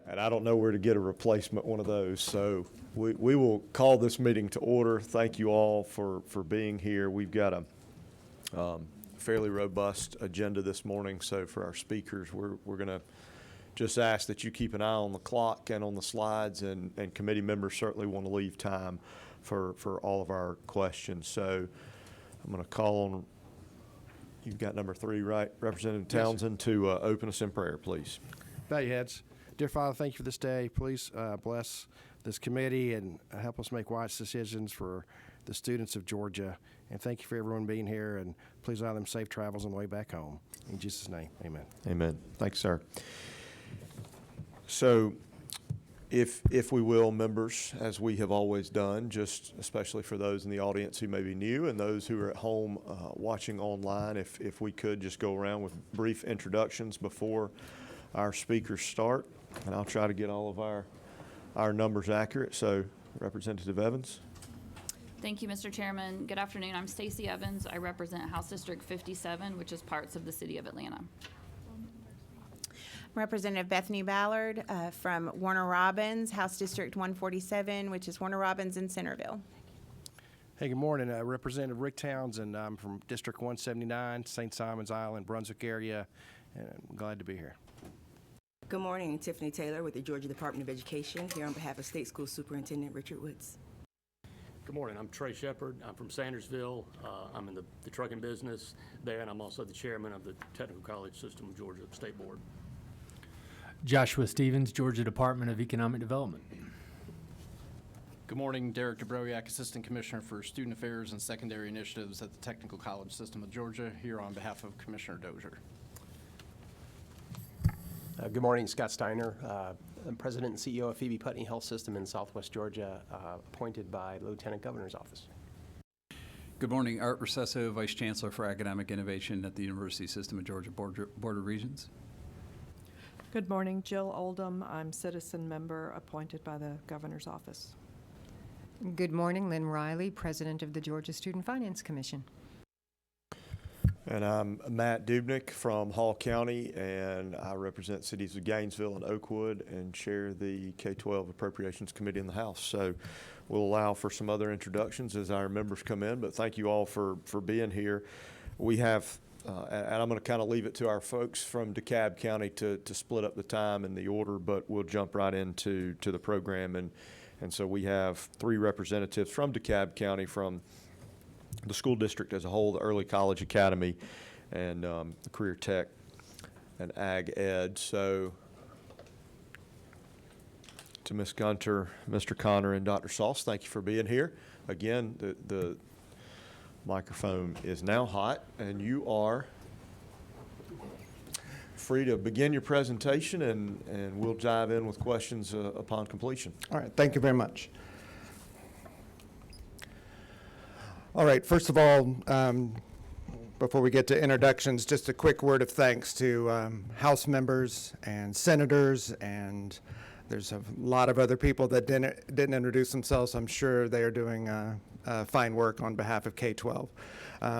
And I don't know where to get a replacement one of those. So we will call this meeting to order. Thank you all for being here. We've got a fairly robust agenda this morning. So for our speakers, we're going to just ask that you keep an eye on the clock and on the slides, and committee members certainly want to leave time for all of our questions. So I'm going to call on, you've got number 3, right? Representative Townsend, to open us in prayer, please. Bow your heads. Dear Father, thank you for this day. Please bless this committee and help us make wise decisions for the students of Georgia. And thank you for everyone being here, and please allow them safe travels on the way back home. In Jesus' name, amen. Amen. Thanks, sir. So if we will, members, as we have always done, just especially for those in the audience who may be new and those who are at home watching online, if we could just go around with brief introductions before our speakers start. And I'll try to get all of our numbers accurate. So, Representative Evans. Thank you, Mr. Chairman. Good afternoon. I'm Stacey Evans. I represent House District 57, which is parts of the city of Atlanta. Representative Bethany Ballard from Warner Robins, House District 147, which is Warner Robins in Centerville. Hey, good morning. Representative Rick Townsend. I'm from District 179, St. Simons Island, Brunswick area, and I'm glad to be here. Good morning, Tiffany Taylor with the Georgia Department of Education, here on behalf of State School Superintendent Richard Woods. Good morning, I'm Trey Shepard. I'm from Sandersville. I'm in the trucking business there, and I'm also the chairman of the Technical College System of Georgia State Board. Joshua Stevens, Georgia Department of Economic Development. Good morning, Derek DeBrowiak, Assistant Commissioner for Student Affairs and Secondary Initiatives at the Technical College System of Georgia, here on behalf of Commissioner Dozier. Good morning, Scott Steiner. I'm President and CEO of Phoebe Putney Health System in Southwest Georgia, appointed by the Lieutenant Governor's Office. Good morning, Art Recesso, Vice Chancellor for Academic Innovation at the University System of Georgia Board of Regents. Good morning, Jill Oldham. I'm citizen member appointed by the Governor's Office. Good morning, Lynn Riley, President of the Georgia Student Finance Commission. And I'm Matt Dubnik from Hall County, and I represent cities of Gainesville and Oakwood and chair the K-12 Appropriations Committee in the House. So we'll allow for some other introductions as our members come in, but thank you all for being here. We have, and I'm going to kind of leave it to our folks from DeKalb County to split up the time and the order, but we'll jump right into the program. And so we have 3 representatives from DeKalb County, from the school district as a whole, the Early College Academy, and the Career Tech and Ag Ed. So to Ms. Gunter, Mr. Connor, and Dr. Sauce, thank you for being here. Again, the microphone is now hot, and you are free to begin your presentation, and we'll dive in with questions upon completion. All right, thank you very much. All right, first of all, before we get to introductions, just a quick word of thanks to House members and senators, and there's a lot of other people that didn't introduce themselves. I'm sure they are doing fine work on behalf of K-12.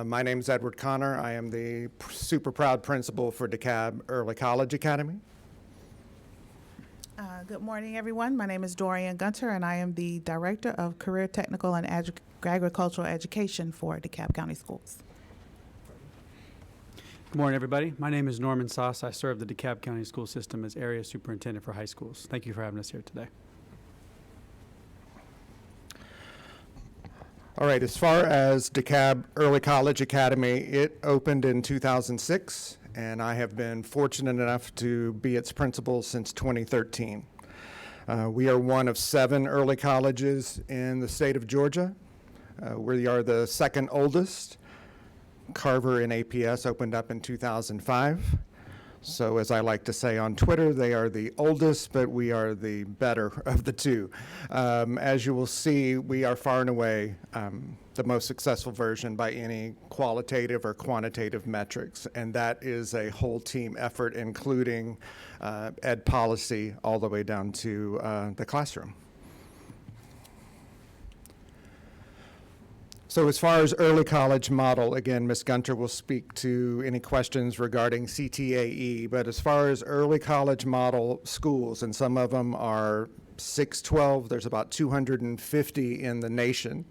My name is Edward Connor. I am the super proud principal for DeKalb Early College Academy. Good morning, everyone. My name is Dorian Gunter, and I am the Director of Career Technical and Agricultural Education for DeKalb County Schools. Good morning, everybody. My name is Norman Sauce. I serve the DeKalb County School System as Area Superintendent for High Schools. Thank you for having us here today. All right, as far as DeKalb Early College Academy, it opened in 2006, and I have been fortunate enough to be its principal since 2013. We are one of 7 early colleges in the state of Georgia. We are the second oldest. Carver and APS opened up in 2005. So as I like to say on Twitter, they are the oldest, but we are the better of the two. As you will see, we are far and away the most successful version by any qualitative or quantitative metrics, and that is a whole team effort, including ed policy all the way down to the classroom. So as far as early college model, again, Ms. Gunter will speak to any questions regarding CTAE, but as far as early college model schools, and some of them are 612, there's about 250 in the nation.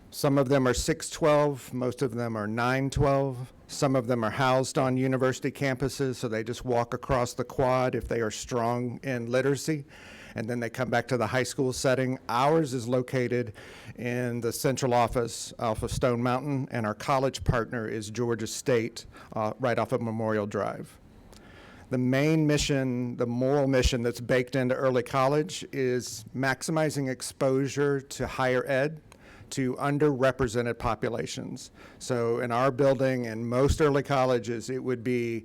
Some of them are 612, most of them are 912. Some of them are housed on university campuses, so they just walk across the quad if they are strong in literacy, and then they come back to the high school setting. Ours is located in the central office off of Stone Mountain, and our college partner is Georgia State, right off of Memorial Drive. The main mission, the moral mission that's baked into early college is maximizing exposure to higher ed to underrepresented populations. So in our building and most early colleges, it would be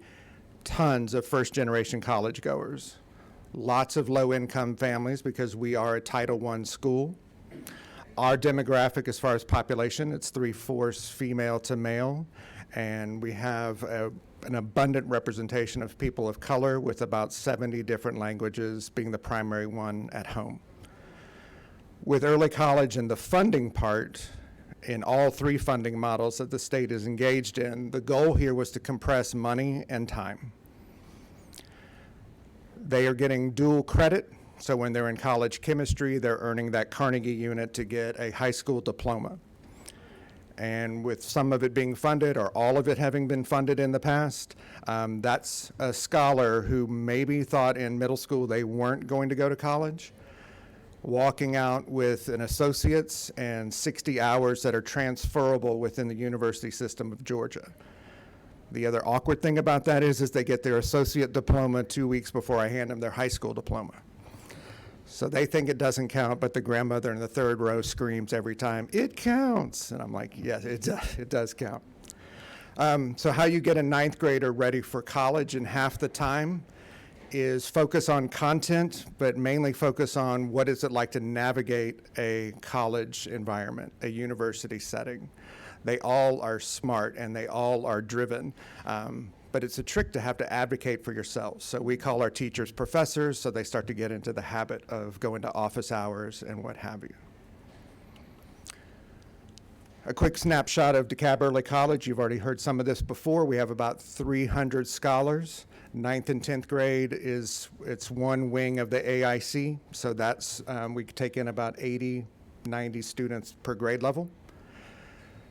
tons of first-generation college goers. Lots of low-income families because we are a Title I school. Our demographic as far as population, it's 3/4 female to male, and we have an abundant representation of people of color with about 70 different languages being the primary one at home. With early college and the funding part, in all three funding models that the state is engaged in, the goal here was to compress money and time. They are getting dual credit, so when they're in college chemistry, they're earning that Carnegie unit to get a high school diploma. And with some of it being funded, or all of it having been funded in the past, that's a scholar who maybe thought in middle school they weren't going to go to college, walking out with an associate's and 60 hours that are transferable within the university system of Georgia. The other awkward thing about that is they get their associate diploma 2 weeks before I hand them their high school diploma. So they think it doesn't count, but the grandmother in the third row screams every time, "It counts!" And I'm like, yes, it does count. So how you get a ninth grader ready for college in half the time is focus on content, but mainly focus on what is it like to navigate a college environment, a university setting. They all are smart and they all are driven, but it's a trick to have to advocate for yourselves. So we call our teachers professors, so they start to get into the habit of going to office hours and what have you. A quick snapshot of DeKalb Early College. You've already heard some of this before. We have about 300 scholars. 9th and 10th grade it's one wing of the AIC, so that's, we take in about 80, 90 students per grade level.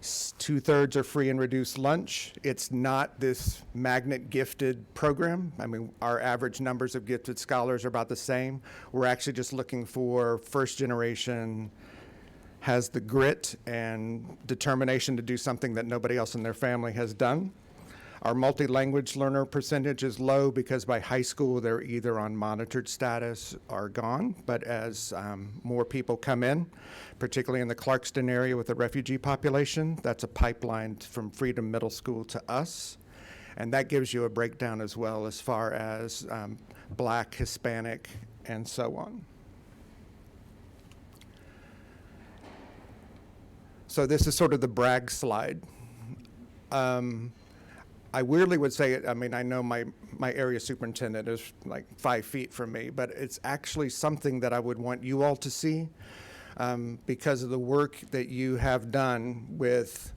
2/3 are free and reduced lunch. It's not this magnet gifted program. I mean, our average numbers of gifted scholars are about the same. We're actually just looking for first generation, has the grit and determination to do something that nobody else in their family has done. Our multi-language learner percentage is low because by high school they're either on monitored status or gone, but as more people come in, particularly in the Clarkston area with the refugee population, that's a pipeline from Freedom Middle School to us, and that gives you a breakdown as well as far as Black, Hispanic, and so on. So this is sort of the brag slide. I weirdly would say, I mean, I know my area superintendent is like 5 feet from me, but it's actually something that I would want you all to see because of the work that you have done with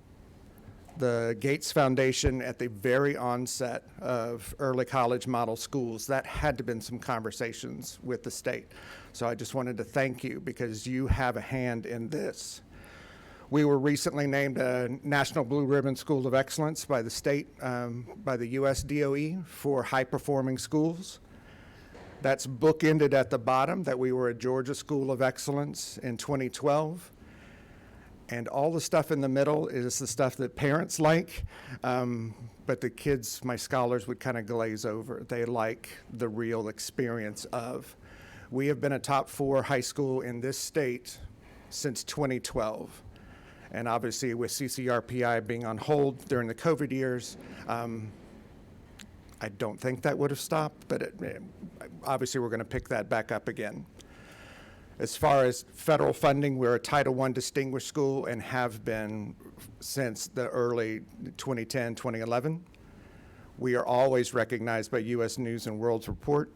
the Gates Foundation at the very onset of early college model schools. That had to have been some conversations with the state. So I just wanted to thank you because you have a hand in this. We were recently named a National Blue Ribbon School of Excellence by the state, by the US DOE for high-performing schools. That's bookended at the bottom that we were a Georgia School of Excellence in 2012. And all the stuff in the middle is the stuff that parents like, but the kids, my scholars, would kind of glaze over. They like the real experience of. We have been a top 4 high school in this state since 2012. And obviously with CCRPI being on hold during the COVID years, I don't think that would have stopped, but obviously we're going to pick that back up again. As far as federal funding, we're a Title I distinguished school and have been since the early 2010, 2011. We are always recognized by U.S. News and World Report.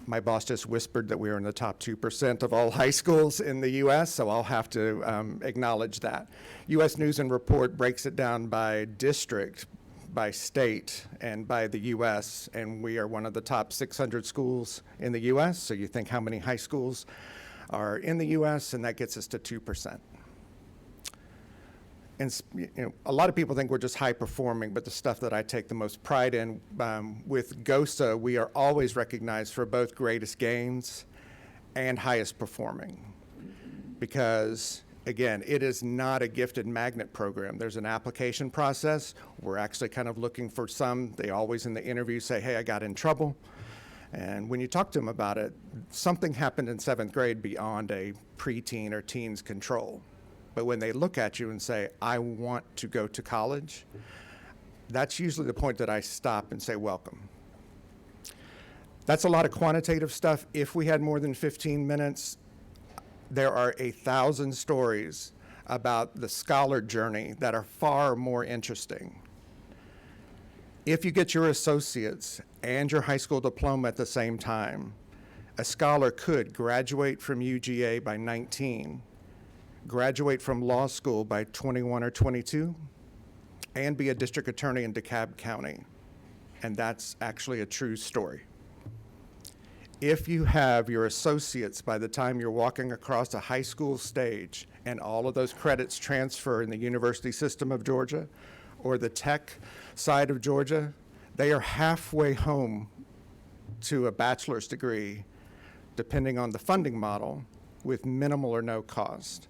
My boss just whispered that we are in the top 2% of all high schools in the U.S., so I'll have to acknowledge that. U.S. News and Report breaks it down by district, by state, and by the U.S., and we are one of the top 600 schools in the U.S., so you think how many high schools are in the U.S., and that gets us to 2%. And a lot of people think we're just high performing, but the stuff that I take the most pride in, with GOSA, we are always recognized for both greatest gains and highest performing. Because, again, it is not a gifted magnet program. There's an application process. We're actually kind of looking for some. They always in the interview say, hey, I got in trouble. And when you talk to them about it, something happened in 7th grade beyond a preteen or teen's control. But when they look at you and say, I want to go to college, that's usually the point that I stop and say, welcome. That's a lot of quantitative stuff. If we had more than 15 minutes, there are 1,000 stories about the scholar journey that are far more interesting. If you get your associates and your high school diploma at the same time, a scholar could graduate from UGA by 19, graduate from law school by 21 or 22, and be a district attorney in DeKalb County. And that's actually a true story. If you have your associates by the time you're walking across a high school stage and all of those credits transfer in the university system of Georgia or the tech side of Georgia, they are halfway home to a bachelor's degree, depending on the funding model, with minimal or no cost.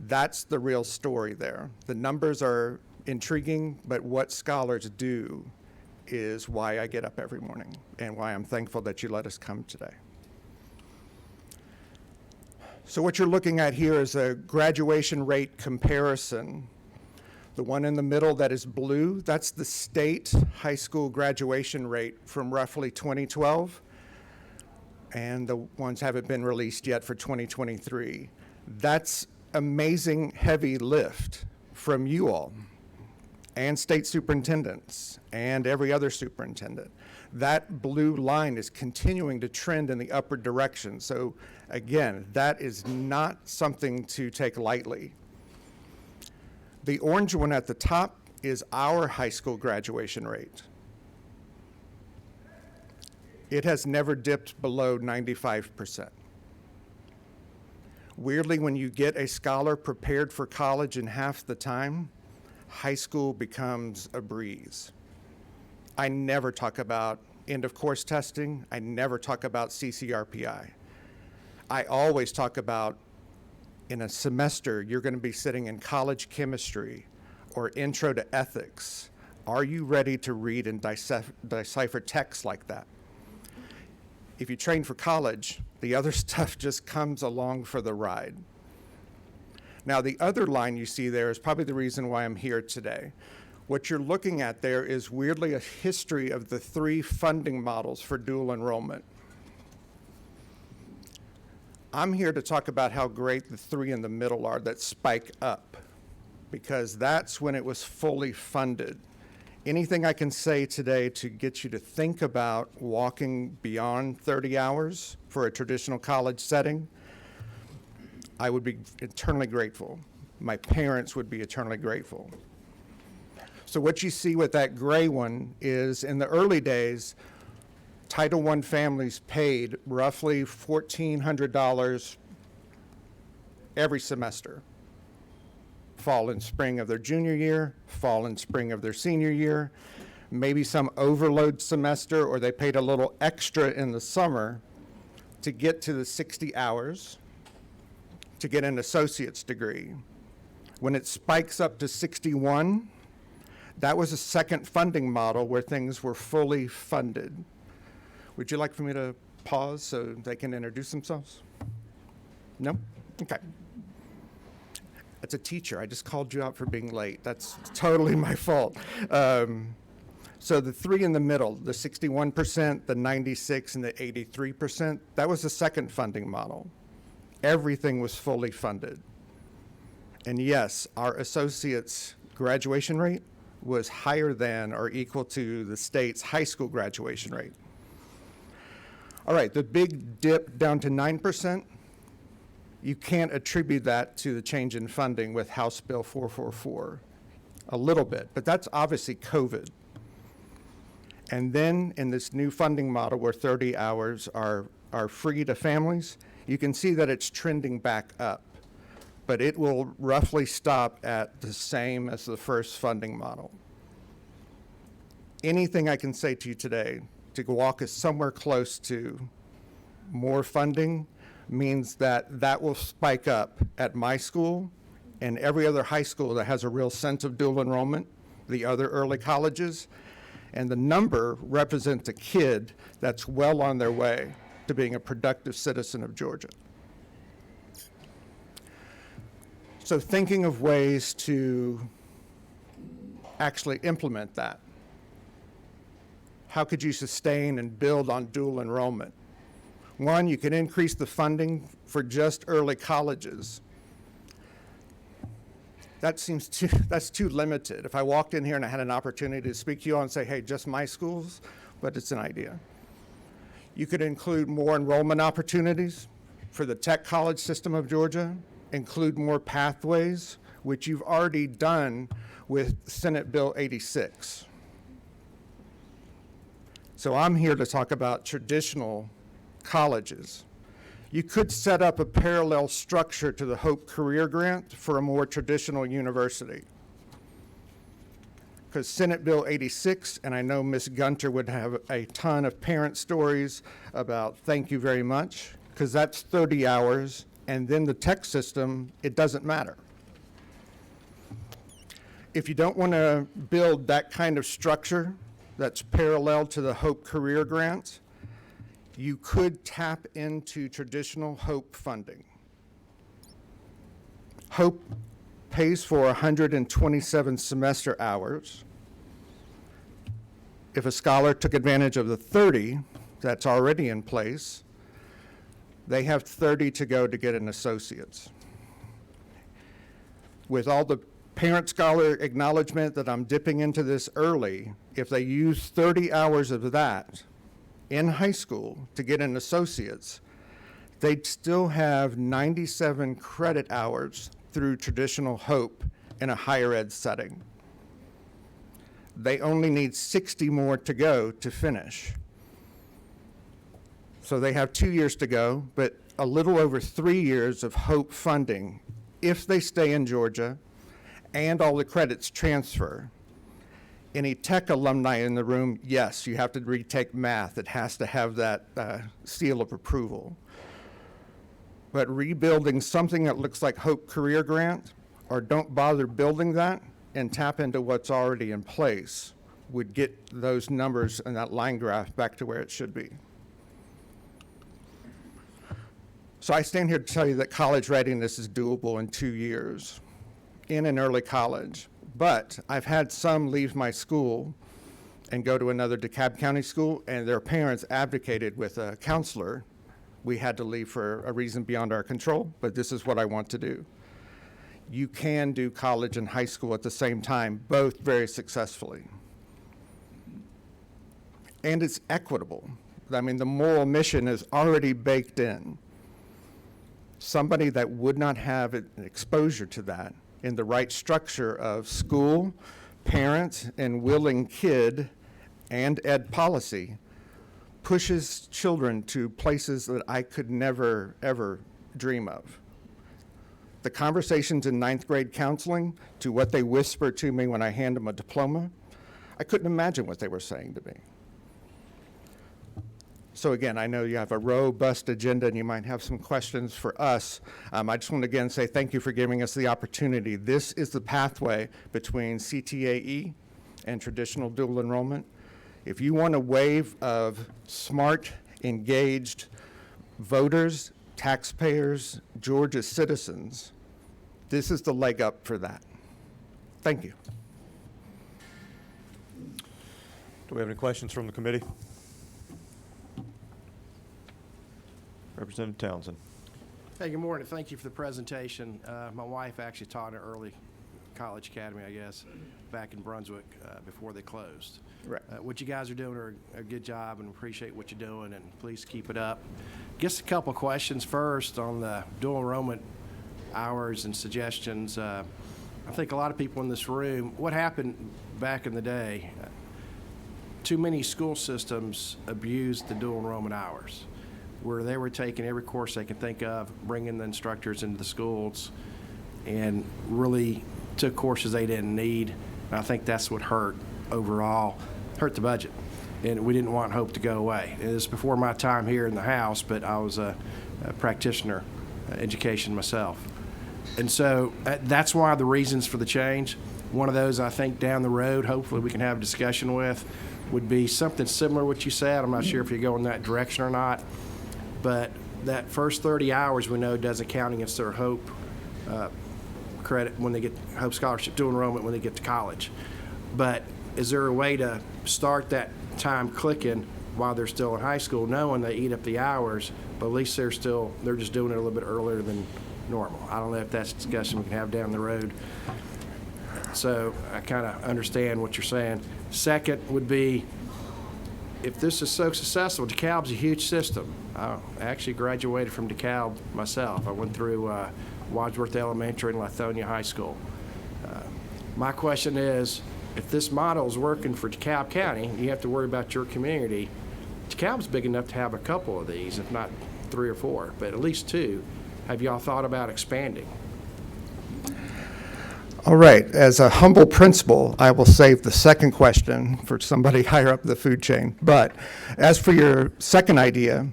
That's the real story there. The numbers are intriguing, but what scholars do is why I get up every morning and why I'm thankful that you let us come today. So what you're looking at here is a graduation rate comparison. The one in the middle that is blue, that's the state high school graduation rate from roughly 2012, and the ones haven't been released yet for 2023. That's amazing heavy lift from you all and state superintendents and every other superintendent. That blue line is continuing to trend in the upward direction. So again, that is not something to take lightly. The orange one at the top is our high school graduation rate. It has never dipped below 95%. Weirdly, when you get a scholar prepared for college in half the time, high school becomes a breeze. I never talk about end of course testing. I never talk about CCRPI. I always talk about in a semester, you're going to be sitting in college chemistry or intro to ethics. Are you ready to read and decipher text like that? If you train for college, the other stuff just comes along for the ride. Now, the other line you see there is probably the reason why I'm here today. What you're looking at there is weirdly a history of the 3 funding models for dual enrollment. I'm here to talk about how great the 3 in the middle are that spike up, because that's when it was fully funded. Anything I can say today to get you to think about walking beyond 30 hours for a traditional college setting, I would be eternally grateful. My parents would be eternally grateful. So what you see with that gray one is in the early days, Title I families paid roughly $1,400 every semester. Fall and spring of their junior year, fall and spring of their senior year, maybe some overload semester, or they paid a little extra in the summer to get to the 60 hours to get an associate's degree. When it spikes up to 61, that was a second funding model where things were fully funded. Would you like for me to pause so they can introduce themselves? No? Okay. As a teacher, I just called you out for being late. That's totally my fault. So the 3 in the middle, the 61%, the 96%, and the 83%, that was the second funding model. Everything was fully funded. And yes, our associates' graduation rate was higher than or equal to the state's high school graduation rate. All right, the big dip down to 9%, you can't attribute that to the change in funding with House Bill 444. A little bit, but that's obviously COVID. And then in this new funding model where 30 hours are free to families, you can see that it's trending back up. But it will roughly stop at the same as the first funding model. Anything I can say to you today to walk us somewhere close to more funding means that that will spike up at my school and every other high school that has a real sense of dual enrollment, the other early colleges, and the number represents a kid that's well on their way to being a productive citizen of Georgia. So thinking of ways to actually implement that. How could you sustain and build on dual enrollment? One, you can increase the funding for just early colleges. That's too limited. If I walked in here and I had an opportunity to speak to you all and say, hey, just my schools, but it's an idea. You could include more enrollment opportunities for the tech college system of Georgia, include more pathways, which you've already done with Senate Bill 86. So I'm here to talk about traditional colleges. You could set up a parallel structure to the Hope Career Grant for a more traditional university. Because Senate Bill 86, and I know Ms. Gunter would have a ton of parent stories about thank you very much, because that's 30 hours, and then the tech system, it doesn't matter. If you don't want to build that kind of structure that's parallel to the Hope Career Grant, you could tap into traditional Hope funding. Hope pays for 127 semester hours. If a scholar took advantage of the 30 that's already in place, they have 30 to go to get an associate's. With all the parent scholar acknowledgement that I'm dipping into this early, if they use 30 hours of that in high school to get an associate's, they'd still have 97 credit hours through traditional Hope in a higher ed setting. They only need 60 more to go to finish. So they have 2 years to go, but a little over 3 years of Hope funding if they stay in Georgia and all the credits transfer. Any tech alumni in the room, yes, you have to retake math. It has to have that seal of approval. But rebuilding something that looks like Hope Career Grant, or don't bother building that and tap into what's already in place, would get those numbers and that line graph back to where it should be. So I stand here to tell you that college readiness is doable in 2 years in an early college. But I've had some leave my school and go to another DeKalb County school, and their parents advocated with a counselor. We had to leave for a reason beyond our control, but this is what I want to do. You can do college and high school at the same time, both very successfully. And it's equitable. I mean, the moral mission is already baked in. Somebody that would not have an exposure to that in the right structure of school, parent, and willing kid, and ed policy pushes children to places that I could never, ever dream of. The conversations in 9th grade counseling to what they whisper to me when I hand them a diploma, I couldn't imagine what they were saying to me. So again, I know you have a robust agenda and you might have some questions for us. I just want to again say thank you for giving us the opportunity. This is the pathway between CTAE and traditional dual enrollment. If you want a wave of smart, engaged voters, taxpayers, Georgia citizens, this is the leg up for that. Thank you. Do we have any questions from the committee? Representative Townsend. Hey, good morning. Thank you for the presentation. My wife actually taught an early College Academy, I guess, back in Brunswick before they closed. Right. What you guys are doing are a good job, and appreciate what you're doing, and please keep it up. Guess a couple questions first on the dual enrollment hours and suggestions. I think a lot of people in this room, what happened back in the day, too many school systems abused the dual enrollment hours, where they were taking every course they could think of, bringing the instructors into the schools, and really took courses they didn't need. And I think that's what hurt overall, hurt the budget. And we didn't want Hope to go away. It was before my time here in the House, but I was a practitioner, education myself. And so that's why the reasons for the change. One of those I think down the road, hopefully we can have a discussion with, would be something similar to what you said. I'm not sure if you go in that direction or not. But that first 30 hours we know doesn't count against their Hope credit when they get Hope Scholarship dual enrollment when they get to college. But is there a way to start that time clicking while they're still in high school, knowing they eat up the hours, but at least they're just doing it a little bit earlier than normal? I don't know if that's a discussion we can have down the road. So I kind of understand what you're saying. Second would be, if this is so successful, DeKalb's a huge system. I actually graduated from DeKalb myself. I went through Wadsworth Elementary and Lithonia High School. My question is, if this model is working for DeKalb County, you have to worry about your community. DeKalb's big enough to have a couple of these, if not 3 or 4, but at least 2. Have y'all thought about expanding? All right, as a humble principal, I will save the second question for somebody higher up the food chain. But as for your second idea,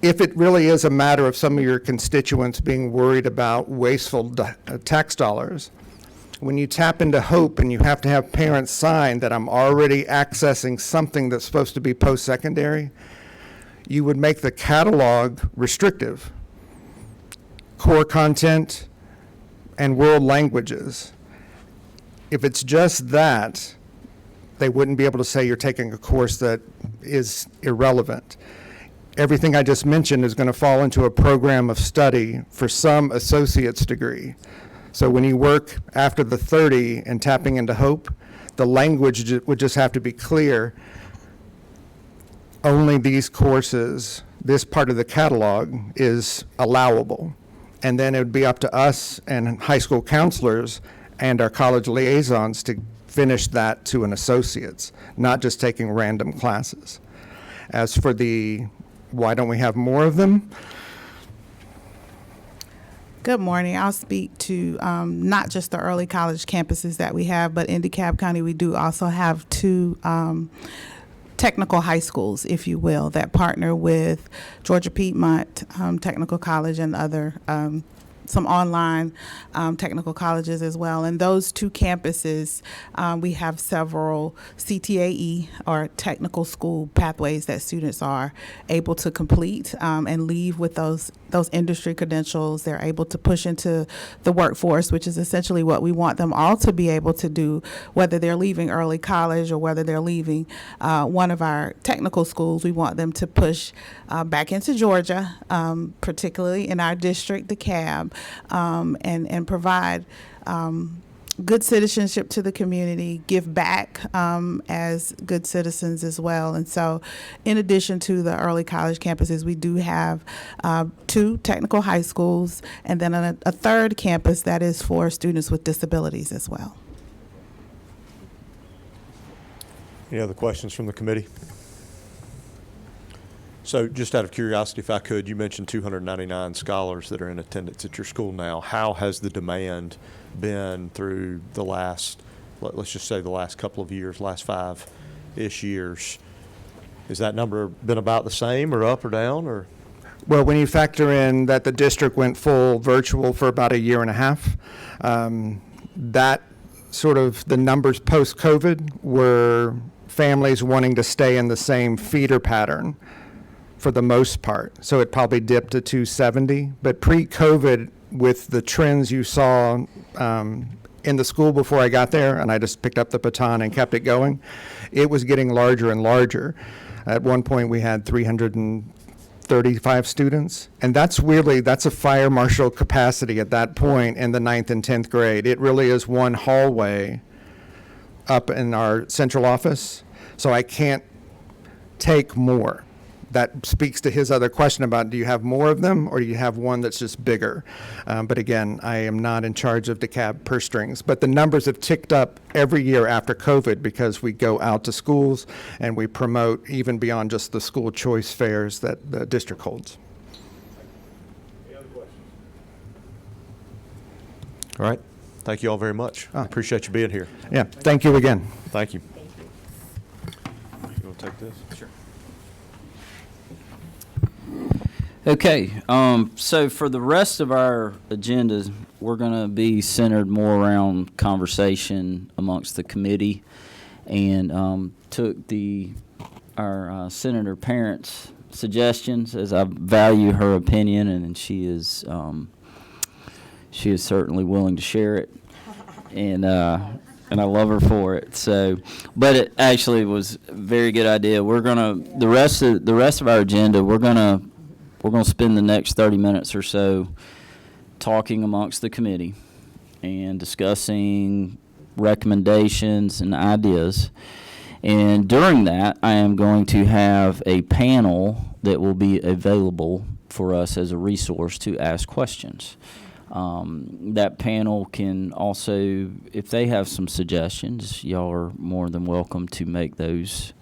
if it really is a matter of some of your constituents being worried about wasteful tax dollars, when you tap into Hope and you have to have parents sign that I'm already accessing something that's supposed to be post-secondary, you would make the catalog restrictive. Core content and world languages. If it's just that, they wouldn't be able to say you're taking a course that is irrelevant. Everything I just mentioned is going to fall into a program of study for some associate's degree. So when you work after the 30 and tapping into Hope, the language would just have to be clear. Only these courses, this part of the catalog is allowable. And then it would be up to us and high school counselors and our college liaisons to finish that to an associate's, not just taking random classes. As for the, why don't we have more of them? Good morning. I'll speak to not just the early college campuses that we have, but in DeKalb County, we do also have 2 technical high schools, if you will, that partner with Georgia Piedmont Technical College and other some online technical colleges as well. And those 2 campuses, we have several CTAE, or technical school pathways, that students are able to complete and leave with those industry credentials. They're able to push into the workforce, which is essentially what we want them all to be able to do, whether they're leaving early college or whether they're leaving one of our technical schools. We want them to push back into Georgia, particularly in our district, DeKalb, and provide good citizenship to the community, give back as good citizens as well. And so in addition to the early college campuses, we do have 2 technical high schools, and then a 3rd campus that is for students with disabilities as well. Any other questions from the committee? So just out of curiosity, if I could, you mentioned 299 scholars that are in attendance at your school now. How has the demand been through the last, let's just say the last couple of years, last 5-ish years? Has that number been about the same or up or down, or? Well, when you factor in that the district went full virtual for about a year and a half, that sort of the numbers post-COVID were families wanting to stay in the same feeder pattern for the most part. So it probably dipped to 270. But pre-COVID, with the trends you saw in the school before I got there, and I just picked up the baton and kept it going, it was getting larger and larger. At one point, we had 330 35 students. And that's a fire marshal capacity at that point in the 9th and 10th grade. It really is one hallway up in our central office, so I can't take more. That speaks to his other question about, do you have more of them, or do you have one that's just bigger? But again, I am not in charge of DeKalb purse strings. But the numbers have ticked up every year after COVID because we go out to schools and we promote even beyond just the school choice fairs that the district holds. All right. Thank you all very much. I appreciate you being here. Yeah, thank you again. Thank you. You want to take this? Sure. Okay, so for the rest of our agendas, we're going to be centered more around conversation amongst the committee, and took our Senator Parent's suggestions, as I value her opinion, and she is certainly willing to share it, and I love her for it. So, but it actually was a very good idea. We're gonna the rest of our agenda. We're gonna spend the next 30 minutes or so talking amongst the committee and discussing recommendations and ideas. And during that, I am going to have a panel that will be available for us as a resource to ask questions. That panel can also, if they have some suggestions, y'all are more than welcome to make those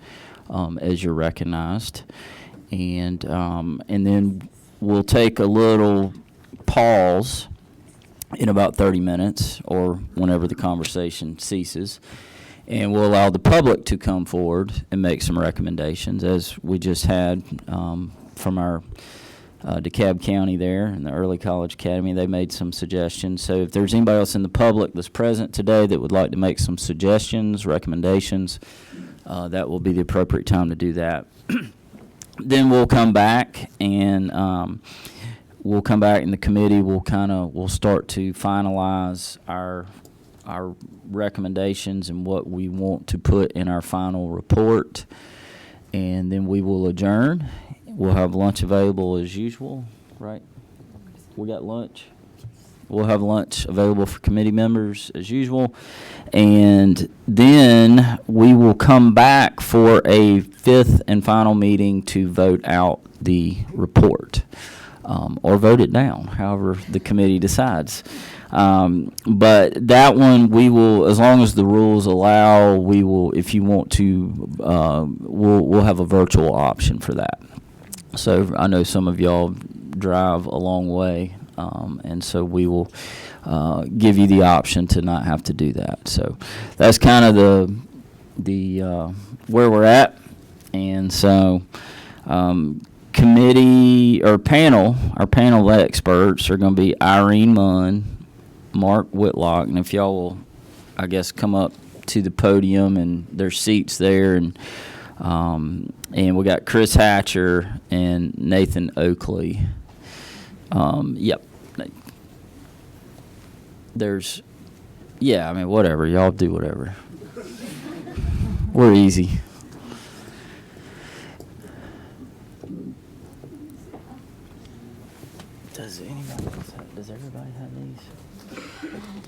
as you're recognized. And then we'll take a little pause in about 30 minutes or whenever the conversation ceases, and we'll allow the public to come forward and make some recommendations, as we just had from our DeKalb County there in the Early College Academy. They made some suggestions. So if there's anybody else in the public that's present today that would like to make some suggestions, recommendations, that will be the appropriate time to do that. Then we'll come back and in the committee. We'll start to finalize our recommendations and what we want to put in our final report, and then we will adjourn. We'll have lunch available as usual, right? We got lunch. We'll have lunch available for committee members as usual. And then we will come back for a fifth and final meeting to vote out the report, or vote it down, however the committee decides. But that one, we will, as long as the rules allow, we will, if you want to, we'll have a virtual option for that. So I know some of y'all drive a long way, and so we will give you the option to not have to do that. So that's kind of the where we're at. And so committee or panel, our panel of experts are going to be Irene Munn, Mark Whitlock, and if y'all will, I guess, come up to the podium, and there's seats there, and we got Chris Hatcher and Nathan Oakley. Yep. I mean, whatever. Y'all do whatever. We're easy. Does everybody have these?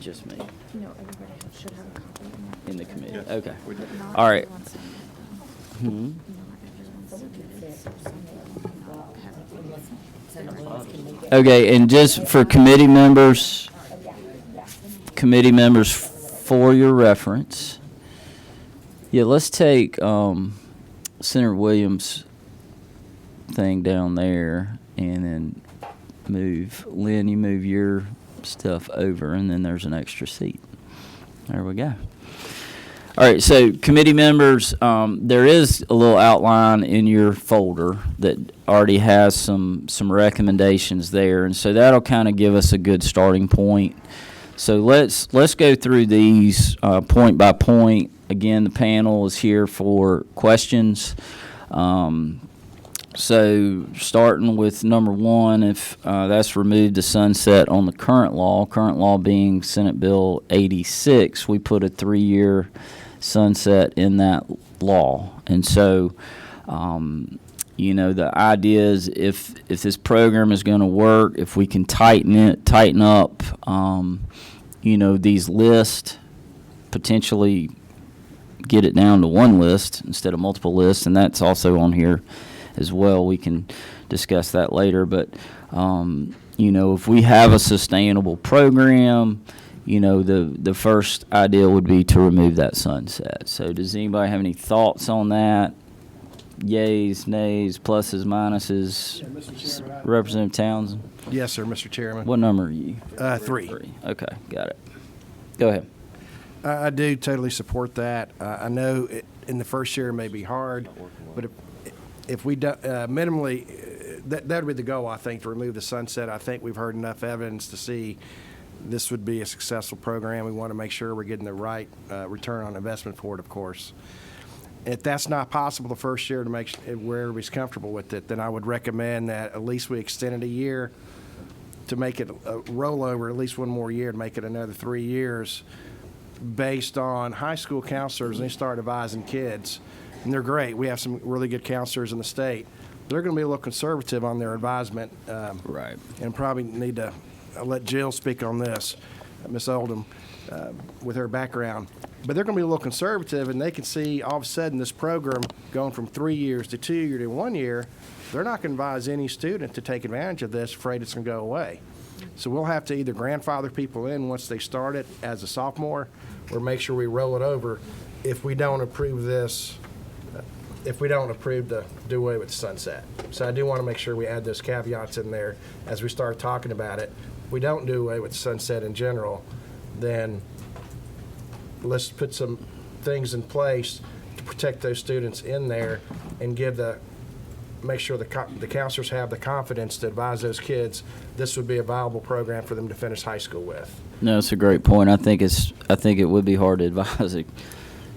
Just me. No, everybody should have a copy. In the committee. Okay. All right. Okay, and just for committee members for your reference, let's take Senator Williams' thing down there, and then Lynn, you move your stuff over, and then there's an extra seat. There we go. All right, so committee members, there is a little outline in your folder that already has some recommendations there, and so that'll kind of give us a good starting point. So let's go through these point by point. Again, the panel is here for questions. So starting with number one, if that's removed the sunset on the current law being Senate Bill 86, we put a 3-year sunset in that law. And so The idea is if this program is going to work, if we can tighten up, these lists, potentially get it down to one list instead of multiple lists, and that's also on here as well. We can discuss that later, but if we have a sustainable program, the first idea would be to remove that sunset. So does anybody have any thoughts on that? Yays, nays, pluses, minuses? Representative Townsend? Yes, sir, Mr. Chairman. What number are you? 3. Okay, got it. Go ahead. I do totally support that. I know in the first year it may be hard, but if we do, minimally, that would be the goal, I think, to remove the sunset. I think we've heard enough evidence to see this would be a successful program. We want to make sure we're getting the right return on investment for it, of course. If that's not possible the first year to make where everybody's comfortable with it, then I would recommend that at least we extend it a year to make it a rollover, at least one more year to make it another 3 years, based on high school counselors, and they start advising kids. And they're great. We have some really good counselors in the state. They're going to be a little conservative on their advisement. Right. And probably need to let Jill speak on this, Ms. Oldham, with her background. But they're going to be a little conservative, and they can see all of a sudden this program going from 3 years to 2 years to 1 year. They're not going to advise any student to take advantage of this, afraid it's going to go away. So we'll have to either grandfather people in once they start it as a sophomore, or make sure we roll it over if we don't approve this, if we don't approve to do away with the sunset. So I do want to make sure we add those caveats in there as we start talking about it. If we don't do away with the sunset in general, then let's put some things in place to protect those students in there and make sure the counselors have the confidence to advise those kids this would be a viable program for them to finish high school with. No, it's a great point. I think it would be hard to advise a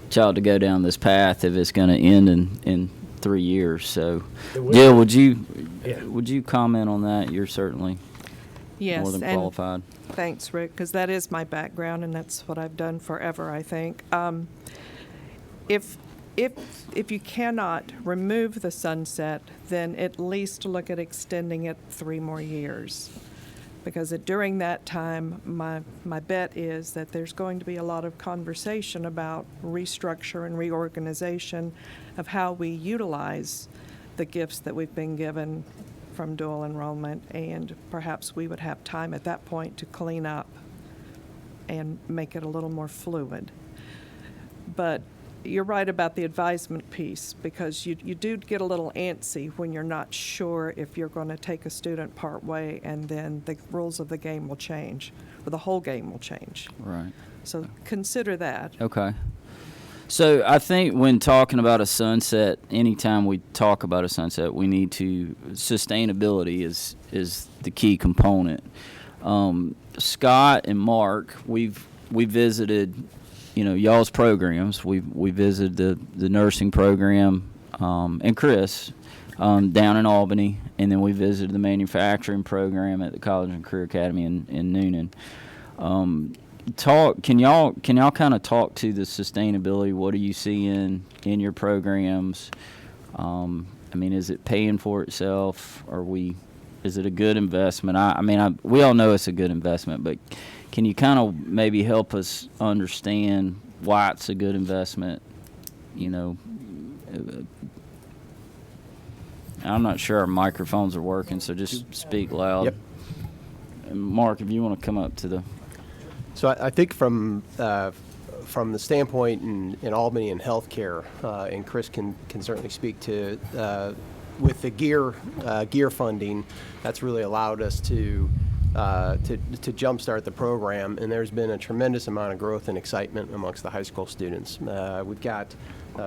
child to go down this path if it's going to end in 3 years. So, Jill, would you comment on that? You're certainly more than qualified. Thanks, Rick, because that is my background, and that's what I've done forever, I think. If you cannot remove the sunset, then at least look at extending it 3 more years. Because during that time, my bet is that there's going to be a lot of conversation about restructure and reorganization of how we utilize the gifts that we've been given from dual enrollment, and perhaps we would have time at that point to clean up and make it a little more fluid. But you're right about the advisement piece, because you do get a little antsy when you're not sure if you're going to take a student part way and then the rules of the game will change, or the whole game will change. Right. So consider that. Okay. So I think when talking about a sunset, anytime we talk about a sunset, we need to, sustainability is the key component. Scott and Mark, we visited, y'all's programs. We visited the nursing program, and Chris down in Albany, and then we visited the manufacturing program at the College and Career Academy in Noonan. Can y'all kind of talk to the sustainability? What are you seeing in your programs? Is it paying for itself? Is it a good investment? We all know it's a good investment, but can you kind of maybe help us understand why it's a good investment? I'm not sure our microphones are working, so just speak loud. Yep. And Mark, if you want to come up to the... So I think from the standpoint in Albany and healthcare, and Chris can certainly speak to, with the gear funding, that's really allowed us to jumpstart the program, and there's been a tremendous amount of growth and excitement amongst the high school students. We've got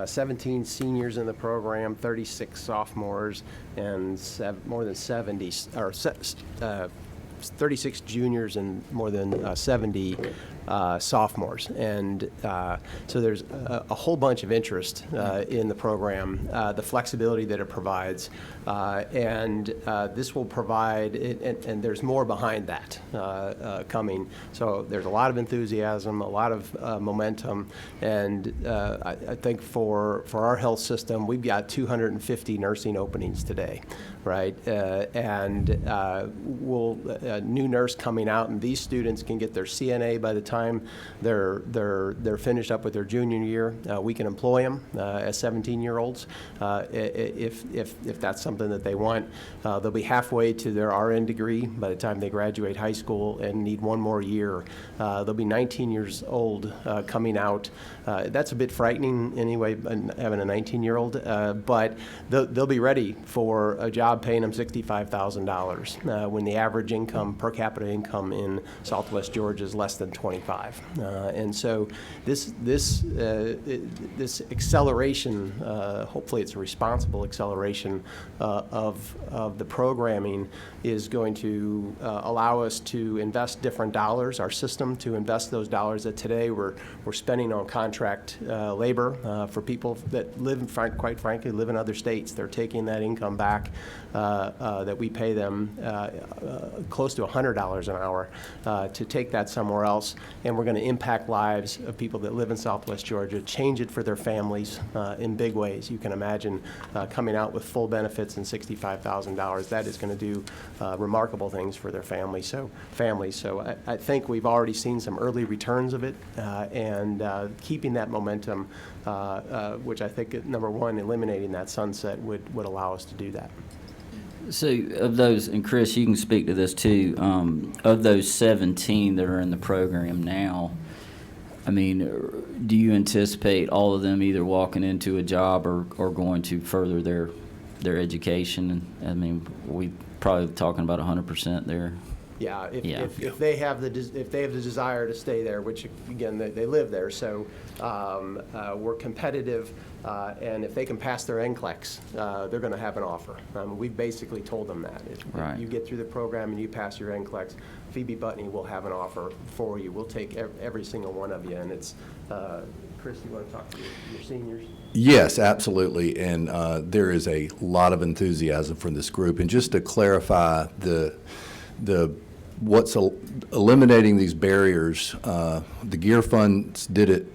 17 seniors in the program, 36 sophomores, and more than 70, 36 juniors and more than 70 sophomores. And so there's a whole bunch of interest in the program, the flexibility that it provides, and this will provide, and there's more behind that coming. So there's a lot of enthusiasm, a lot of momentum, and I think for our health system, we've got 250 nursing openings today, right? And we'll new nurse coming out, and these students can get their CNA by the time they're finished up with their junior year. We can employ them as 17-year-olds if that's something that they want. They'll be halfway to their RN degree by the time they graduate high school and need one more year. They'll be 19 years old coming out. That's a bit frightening anyway, having a 19-year-old, but they'll be ready for a job paying them $65,000 when the average income, per capita income in Southwest Georgia is less than 25. And so this acceleration, hopefully it's a responsible acceleration of the programming, is going to allow us to invest different dollars, our system to invest those dollars that today we're spending on contract labor for people that live, quite frankly, live in other states. They're taking that income back that we pay them close to $100 an hour to take that somewhere else, and we're going to impact lives of people that live in Southwest Georgia, change it for their families in big ways. You can imagine coming out with full benefits and $65,000. That is going to do remarkable things for their families. So I think we've already seen some early returns of it, and keeping that momentum, which I think, number one, eliminating that sunset would allow us to do that. So of those, and Chris, you can speak to this too, of those 17 that are in the program now, I mean, do you anticipate all of them either walking into a job or going to further their education? I mean, we probably talking about 100% there. Yeah, if they have the desire to stay there, which again they live there, so we're competitive, and if they can pass their NCLEX, they're going to have an offer. We've basically told them that if you get through the program and you pass your NCLEX, Phoebe Butney will have an offer for you. We'll take every single one of you, and it's Chris, you want to talk to your seniors? Yes, absolutely, and there is a lot of enthusiasm from this group. And just to clarify what's eliminating these barriers, the GEAR funds did it,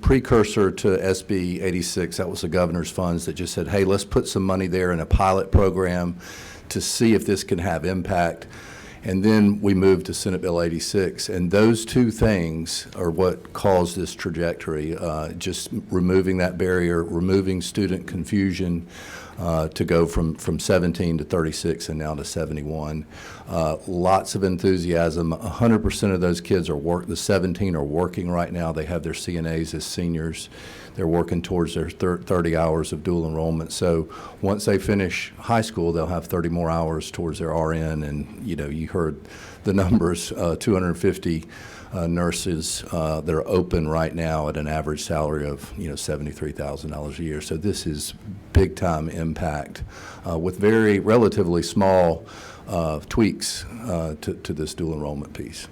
precursor to SB 86. That was the governor's funds that just said, hey, let's put some money there in a pilot program to see if this can have impact. And then we moved to Senate Bill 86, and those two things are what caused this trajectory, just removing that barrier, removing student confusion, to go from 17 to 36 and now to 71. Lots of enthusiasm. 100% of those kids the 17 are working right now. They have their CNAs as seniors. They're working towards their 30 hours of dual enrollment. So once they finish high school, they'll have 30 more hours towards their RN. And, you heard the numbers, 250 nurses that are open right now at an average salary of, $73,000 a year. So this is big time impact with very relatively small tweaks to this dual enrollment piece.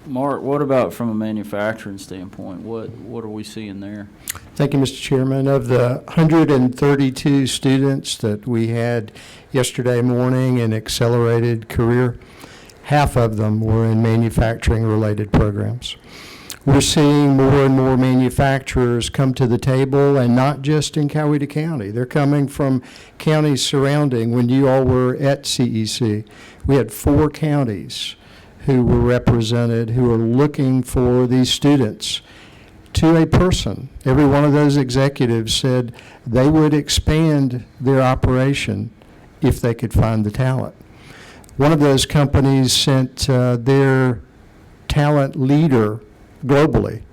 Mark, what about from a manufacturing standpoint? What are we seeing there? Thank you, Mr. Chairman. Of the 132 students that we had yesterday morning in accelerated career, half of them were in manufacturing-related programs. We're seeing more and more manufacturers come to the table, and not just in Coweta County. They're coming from counties surrounding. When you all were at CEC, we had 4 counties who were represented, who are looking for these students to a person. Every one of those executives said they would expand their operation if they could find the talent. One of those companies sent their talent leader globally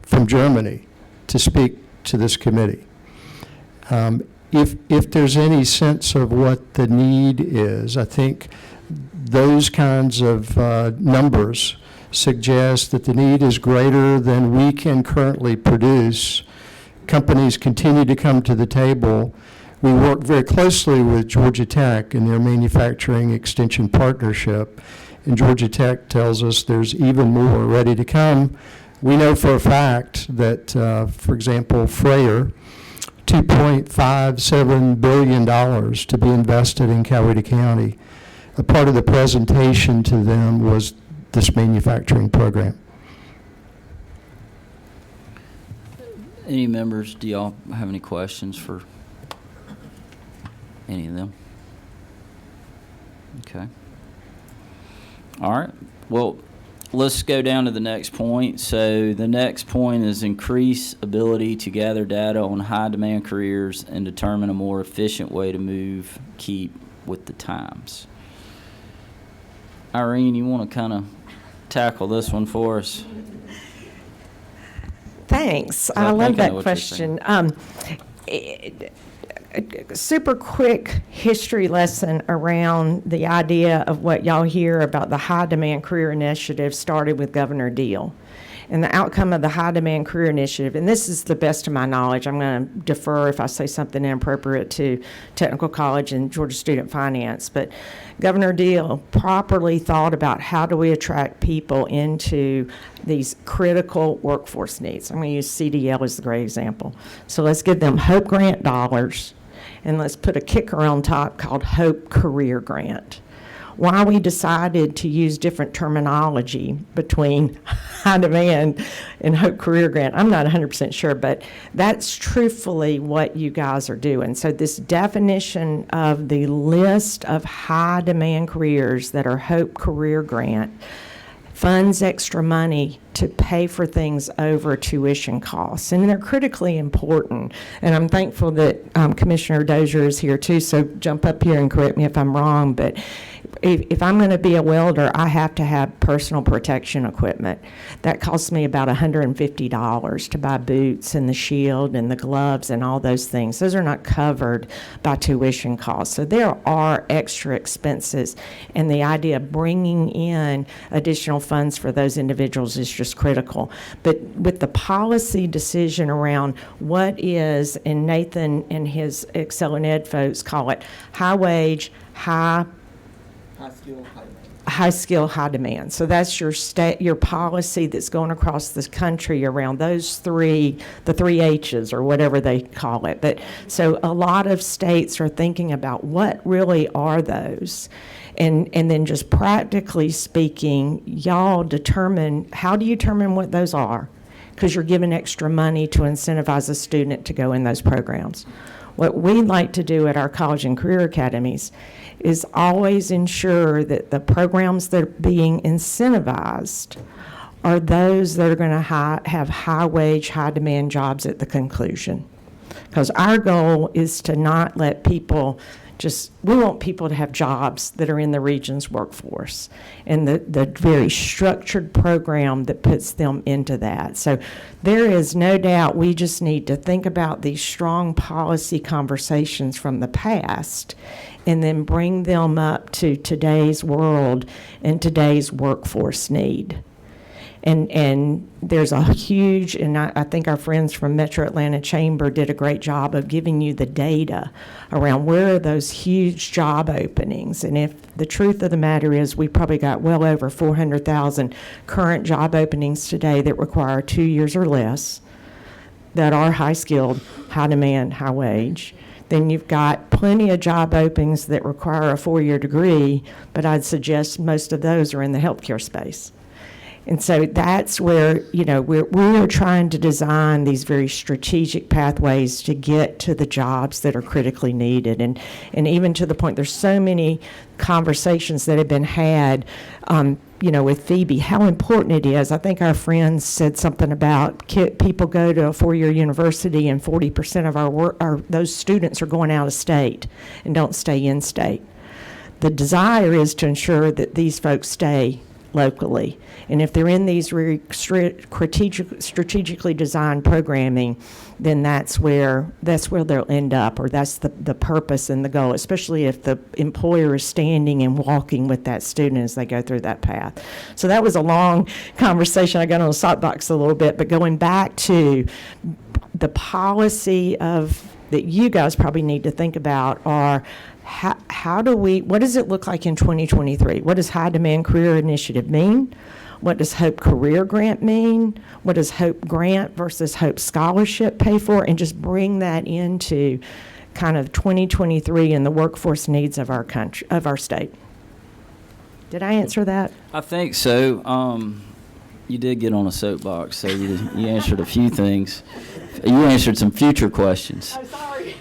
from Germany to speak to this committee. If there's any sense of what the need is, I think those kinds of numbers suggest that the need is greater than we can currently produce. Companies continue to come to the table. We work very closely with Georgia Tech in their manufacturing extension partnership, and Georgia Tech tells us there's even more ready to come. We know for a fact that, for example, Frayer, $2.57 billion to be invested in Coweta County. A part of the presentation to them was this manufacturing program. Any members, do y'all have any questions for any of them? Okay. All right. Well, let's go down to the next point. So the next point is increase ability to gather data on high-demand careers and determine a more efficient way to keep with the times. Irene, you want to kind of tackle this one for us? Thanks. I love that question. Super quick history lesson around the idea of what y'all hear about the High Demand Career Initiative started with Governor Deal. And the outcome of the High Demand Career Initiative, and this is the best of my knowledge, I'm going to defer if I say something inappropriate to Technical College and Georgia Student Finance, but Governor Deal properly thought about how do we attract people into these critical workforce needs. I'm going to use CDL as the great example. So let's give them HOPE Grant dollars, and let's put a kicker on top called HOPE Career Grant. Why we decided to use different terminology between high demand and HOPE Career Grant, I'm not 100% sure, but that's truthfully what you guys are doing. So this definition of the list of high demand careers that are HOPE Career Grant funds extra money to pay for things over tuition costs. And they're critically important. And I'm thankful that Commissioner Dozier is here too, so jump up here and correct me if I'm wrong, but if I'm going to be a welder, I have to have personal protection equipment. That costs me about $150 to buy boots and the shield and the gloves and all those things. Those are not covered by tuition costs. So there are extra expenses, and the idea of bringing in additional funds for those individuals is just critical. But with the policy decision around what is, and Nathan and his Excel and Ed folks call it high wage, high skill, high demand. So that's your policy that's going across this country around those the three H's or whatever they call it. But so a lot of states are thinking about what really are those. And then just practically speaking, y'all determine, how do you determine what those are? Because you're giving extra money to incentivize a student to go in those programs. What we like to do at our college and career academies is always ensure that the programs that are being incentivized are those that are going to have high wage, high demand jobs at the conclusion. Because our goal is to not let people we want people to have jobs that are in the region's workforce and the very structured program that puts them into that. So there is no doubt we just need to think about these strong policy conversations from the past and then bring them up to today's world and today's workforce need. And there's a huge, and I think our friends from Metro Atlanta Chamber did a great job of giving you the data around where are those huge job openings. And if the truth of the matter is we probably got well over 400,000 current job openings today that require 2 years or less, that are high skilled, high demand, high wage. Then you've got plenty of job openings that require a 4-year degree, but I'd suggest most of those are in the healthcare space. And so that's where, we're trying to design these very strategic pathways to get to the jobs that are critically needed. And even to the point, there's so many conversations that have been had, with Phoebe, how important it is. I think our friends said something about people go to a 4-year university and 40% of those students are going out of state and don't stay in state. The desire is to ensure that these folks stay locally. And if they're in these very strategically designed programming, then that's where they'll end up, or that's the purpose and the goal, especially if the employer is standing and walking with that student as they go through that path. So that was a long conversation. I got on a soapbox a little bit, but going back to the policy that you guys probably need to think about are what does it look like in 2023? What does High Demand Career Initiative mean? What does Hope Career Grant mean? What does Hope Grant versus Hope Scholarship pay for? And just bring that into kind of 2023 and the workforce needs of our country, of our state. Did I answer that? I think so. You did get on a soapbox, so you answered a few things. You answered some future questions. Oh, sorry.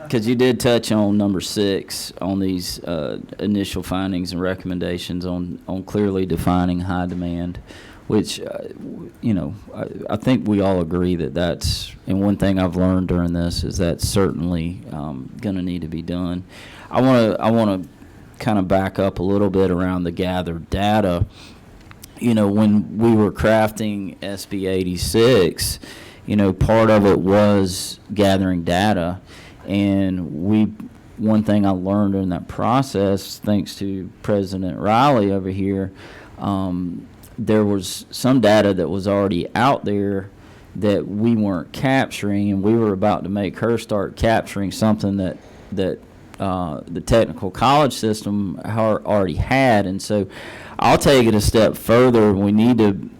Because you did touch on number 6 on these initial findings and recommendations on clearly defining high demand, which, I think we all agree that that's, and one thing I've learned during this is that's certainly going to need to be done. I want to kind of back up a little bit around the gathered data. When we were crafting SB 86, part of it was gathering data, and one thing I learned in that process, thanks to President Riley over here, there was some data that was already out there that we weren't capturing, and we were about to make her start capturing something that the technical college system already had. And so I'll take it a step further. We need to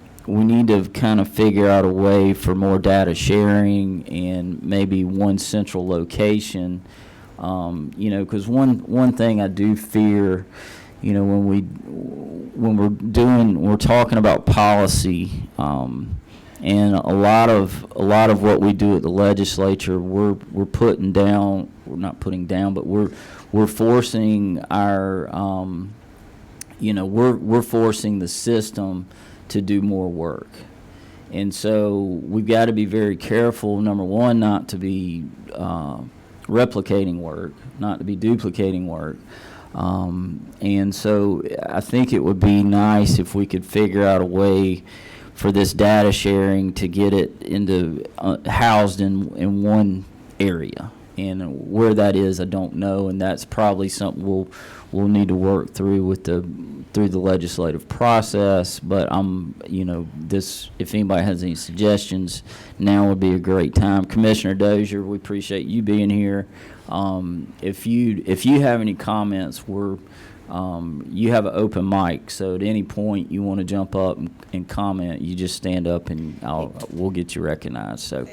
kind of figure out a way for more data sharing and maybe one central location. Because one thing I do fear, when we're talking about policy, and a lot of what we do at the legislature, we're putting down. We're not putting down, but we're forcing our we're forcing the system to do more work. And so we've got to be very careful, number one, not to be replicating work, not to be duplicating work. And so I think it would be nice if we could figure out a way for this data sharing to get it into housed in one area. And where that is, I don't know, and that's probably something we'll need to work through through the legislative process. But if anybody has any suggestions, now would be a great time. Commissioner Dozier, we appreciate you being here. If you have any comments, you have an open mic, so at any point you want to jump up and comment, you just stand up and we'll get you recognized. So.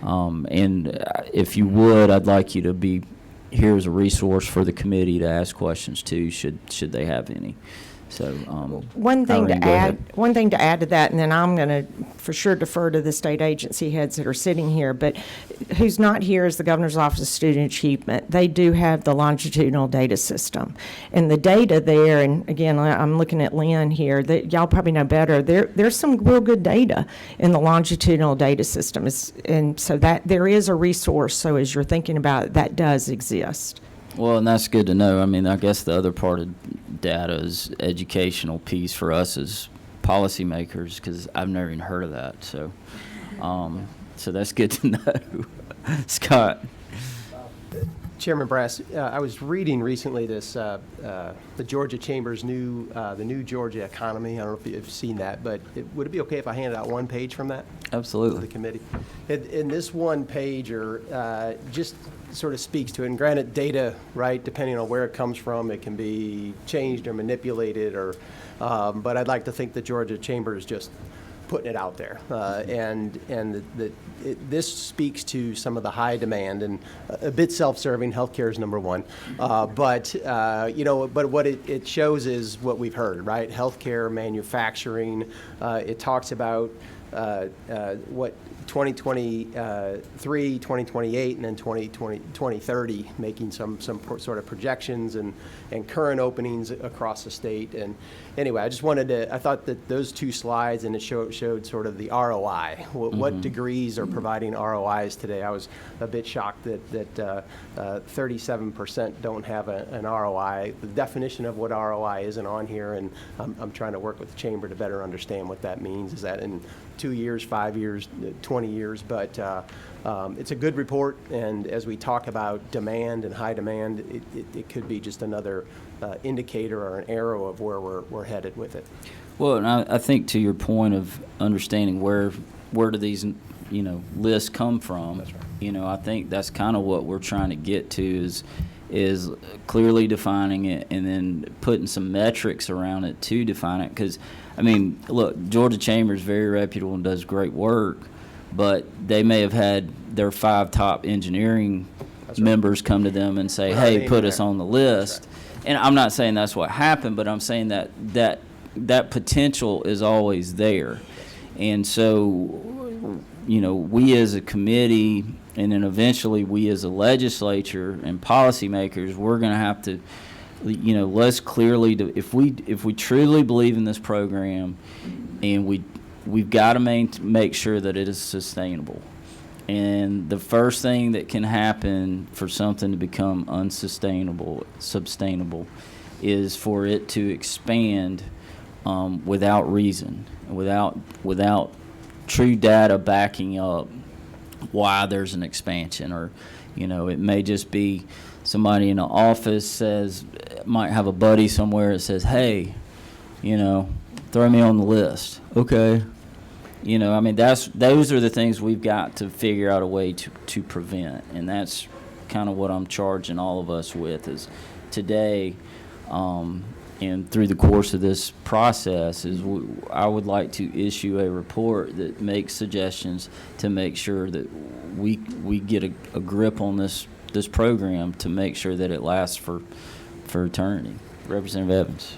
And if you would, I'd like you to be here as a resource for the committee to ask questions to, should they have any. So one thing Irene, to add to that, and then I'm going to for sure defer to the state agency heads that are sitting here, but who's not here is the Governor's Office of Student Achievement. They do have the longitudinal data system, and the data there, and again, I'm looking at Lynn here, that y'all probably know better, there's some real good data in the longitudinal data system, and so that there is a resource, so as you're thinking about it, that does exist. Well, and that's good to know. I mean, I guess the other part of data is educational piece for us as policymakers, because I've never even heard of that. So, so that's good to know. Scott. Chairman Brass, I was reading recently this the Georgia Chamber's the new Georgia economy. I don't know if you've seen that, but would it be okay if I handed out one page from that? Absolutely. To the committee. In this one pager, just sort of speaks to it. And granted, data, right, depending on where it comes from, it can be changed or manipulated, or. But I'd like to think the Georgia Chamber is just putting it out there, this speaks to some of the high demand, and a bit self-serving. Healthcare is number one, but what it shows is what we've heard, right? Healthcare, manufacturing. It talks about what 2023, 2028, and then 2030, making some sort of projections and current openings across the state. And anyway, I thought that those two slides, and it showed sort of the ROI, what degrees are providing ROIs today. I was a bit shocked that 37% don't have an ROI. The definition of what ROI isn't on here, and I'm trying to work with the Chamber to better understand what that means. Is that in 2 years, 5 years, 20 years? But it's a good report, and as we talk about demand and high demand, it could be just another indicator or an arrow of where we're headed with it. Well, and I think to your point of understanding where do these lists come from. That's right. I think that's kind of what we're trying to get to is clearly defining it and then putting some metrics around it to define it. Because, I mean, look, Georgia Chamber is very reputable and does great work, but they may have had their 5 top engineering members come to them and say, hey, put us on the list. And I'm not saying that's what happened, but I'm saying that potential is always there. And so, you know, we as a committee, and then eventually we as a legislature and policymakers, we're going to have to, you know, let's clearly, if we truly believe in this program, and we've got to make sure that it is sustainable. And the first thing that can happen for something to become sustainable, is for it to expand without reason, without true data backing up why there's an expansion. Or, you know, it may just be somebody in the office might have a buddy somewhere that says, hey, you know, throw me on the list. Okay. You know, I mean, those are the things we've got to figure out a way to prevent. And that's kind of what I'm charging all of us with is today, and through the course of this process, I would like to issue a report that makes suggestions to make sure that we get a grip on this program to make sure that it lasts for eternity. Representative Evans.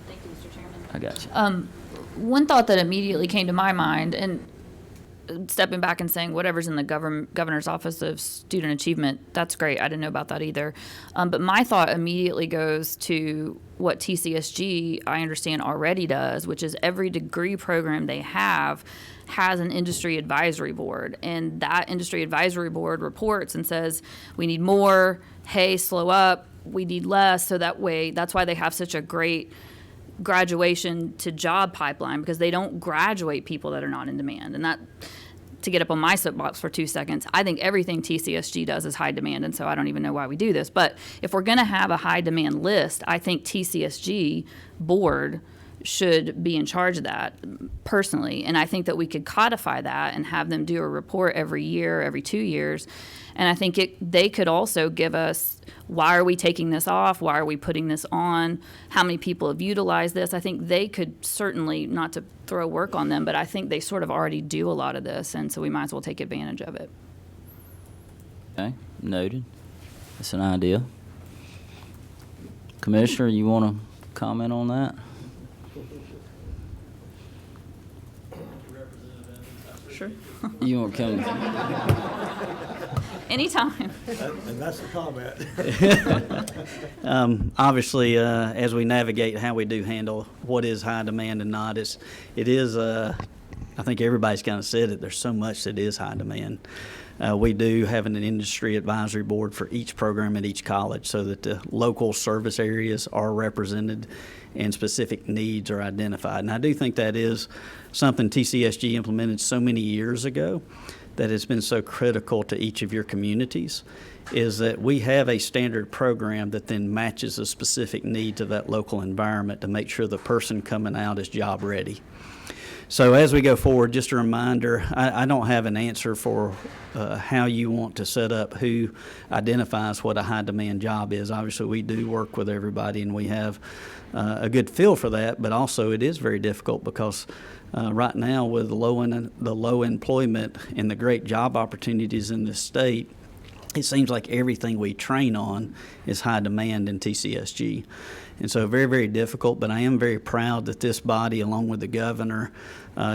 Thank you, Mr. Chairman. I got you. One thought that immediately came to my mind, and stepping back and saying whatever's in the governor's office of student achievement, that's great. I didn't know about that either. But my thought immediately goes to what TCSG, I understand, already does, which is every degree program they have has an industry advisory board. And that industry advisory board reports and says, we need more, hey, slow up, we need less. So that way, that's why they have such a great graduation to job pipeline, because they don't graduate people that are not in demand. And that, to get up on my soapbox for 2 seconds, I think everything TCSG does is high demand, and so I don't even know why we do this. But if we're going to have a high demand list, I think TCSG board should be in charge of that personally. And I think that we could codify that and have them do a report every year, every 2 years. And I think they could also give us, why are we taking this off? Why are we putting this on? How many people have utilized this? I think they could certainly, not to throw work on them, but I think they sort of already do a lot of this, and so we might as well take advantage of it. Okay, noted. That's an idea. Commissioner, you want to comment on that? Sure. You want to come? Anytime. And that's the comment. Obviously, as we navigate how we do handle what is high demand and not, it is, I think everybody's kind of said it, there's so much that is high demand. We do have an industry advisory board for each program at each college so that the local service areas are represented and specific needs are identified. And I do think that is something TCSG implemented so many years ago that has been so critical to each of your communities, is that we have a standard program that then matches a specific need to that local environment to make sure the person coming out is job ready. So as we go forward, just a reminder, I don't have an answer for how you want to set up who identifies what a high demand job is. Obviously, we do work with everybody and we have a good feel for that, but also it is very difficult because right now with the low employment and the great job opportunities in this state, it seems like everything we train on is high demand in TCSG. And so very, very difficult, but I am very proud that this body, along with the governor,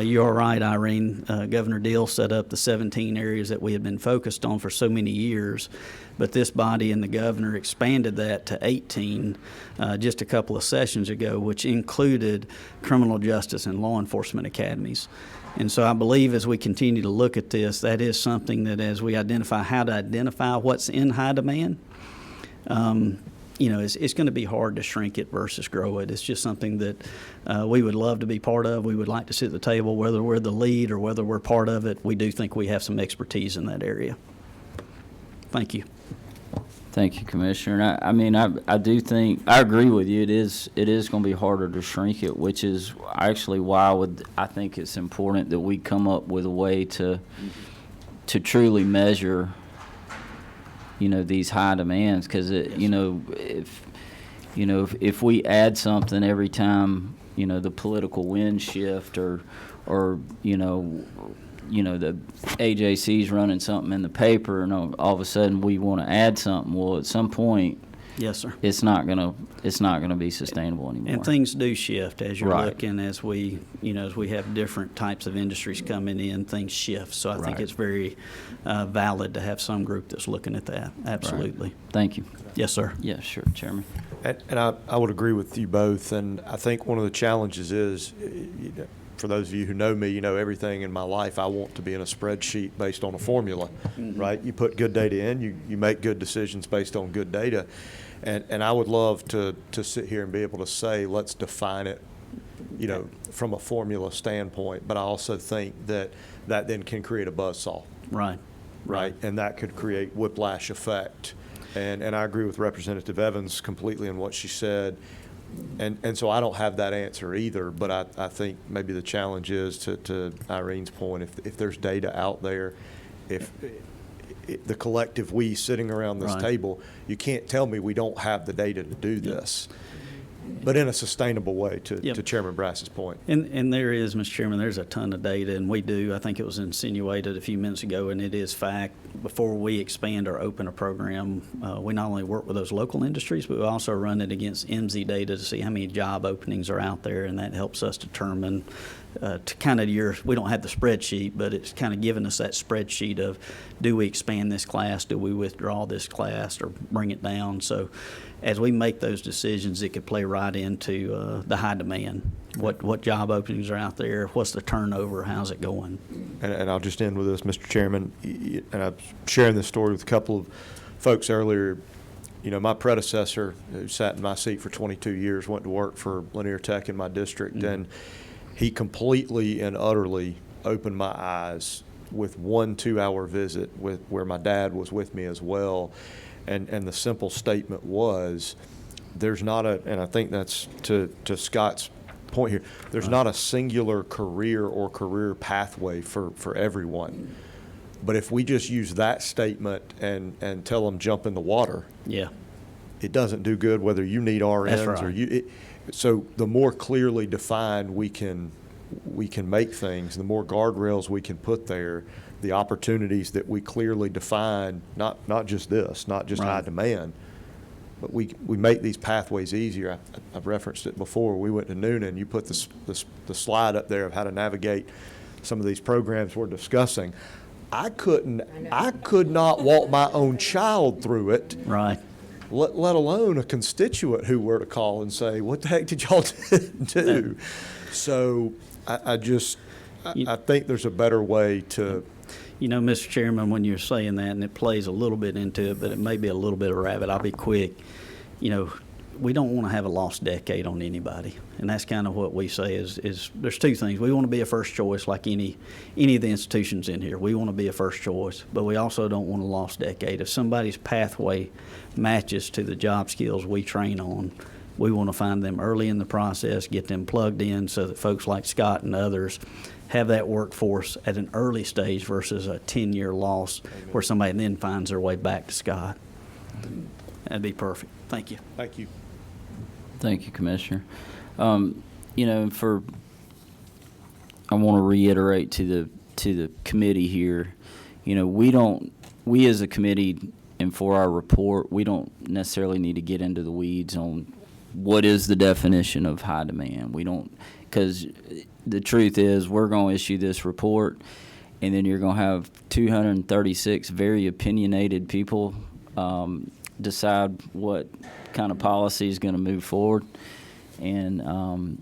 you are right, Irene, Governor Deal set up the 17 areas that we had been focused on for so many years, but this body and the governor expanded that to 18 just a couple of sessions ago, which included criminal justice and law enforcement academies. And so I believe as we continue to look at this, that is something that as we identify how to identify what's in high demand, it's going to be hard to shrink it versus grow it. It's just something that we would love to be part of. We would like to sit at the table, whether we're the lead or whether we're part of it. We do think we have some expertise in that area. Thank you. Thank you, Commissioner. And I do think, I agree with you. It is going to be harder to shrink it, which is actually why I think it's important that we come up with a way to truly measure these high demands, because if we add something every time, the political winds shift, or the AJC's running something in the paper, and all of a sudden we want to add something. Well, at some point, Yes, sir. it's not gonna be sustainable anymore. And things do shift as you're Right. looking, as we have different types of industries coming in, things shift. So I think Right. it's very valid to have some group that's looking at that. Absolutely. Thank you. Yes, sir. Yeah, sure, Chairman. And I would agree with you both, and I think one of the challenges is, for those of you who know me, everything in my life I want to be in a spreadsheet based on a formula, right? You put good data in, you make good decisions based on good data. And I would love to sit here and be able to say, let's define it, from a formula standpoint, but I also think that then can create a buzzsaw. Right. Right? And that could create whiplash effect. And I agree with Representative Evans completely in what she said. And so I don't have that answer either, but I think maybe the challenge is, to Irene's point, if there's data out there, if the collective we sitting around this Right. table, you can't tell me we don't have the data to do this, but in a sustainable way, to Yep. Chairman Brass's point. And there is, Mr. Chairman, there's a ton of data, and we do, I think it was insinuated a few minutes ago, and it is fact, before we expand or open a program, we not only work with those local industries, but we also run it against MZ data to see how many job openings are out there, and that helps us determine to kind of we don't have the spreadsheet, but it's kind of giving us that spreadsheet of, do we expand this class, do we withdraw this class, or bring it down? So as we make those decisions, it could play right into the high demand. What job openings are out there? What's the turnover? How's it going? And I'll just end with this, Mr. Chairman, and I'm sharing this story with a couple of folks earlier. My predecessor, who sat in my seat for 22 years, went to work for Lanier Tech in my district, and he completely and utterly opened my eyes with 1 2-hour visit where my dad was with me as well. And the simple statement was, there's not and I think that's to Scott's point here, there's not a singular career or career pathway for everyone. But if we just use that statement and tell them jump in the water, Yeah. it doesn't do good whether you need RNs That's or right. so the more clearly defined we can make things, the more guardrails we can put there, the opportunities that we clearly define, not just Right. high demand, but we make these pathways easier. I've referenced it before. We went to Noonan. You put the slide up there of how to navigate some of these programs we're discussing. I could not walk my own child through it. Right. Let alone a constituent who were to call and say, what the heck did y'all do? So I think there's a better way to. Mr. Chairman, when you're saying that, and it plays a little bit into it, but it may be a little bit of rabbit, I'll be quick. We don't want to have a lost decade on anybody. And that's kind of what we say is there's two things. We want to be a first choice like any of the institutions in here. We want to be a first choice, but we also don't want a lost decade. If somebody's pathway matches to the job skills we train on, we want to find them early in the process, get them plugged in so that folks like Scott and others have that workforce at an early stage versus a 10-year loss where somebody then finds their way back to Scott. That'd be perfect. Thank you. Thank you. Thank you, Commissioner. I want to reiterate to the committee here, we as a committee and for our report, we don't necessarily need to get into the weeds on what is the definition of high demand. We don't, because the truth is we're going to issue this report and then you're going to have 236 very opinionated people decide what kind of policy is going to move forward, and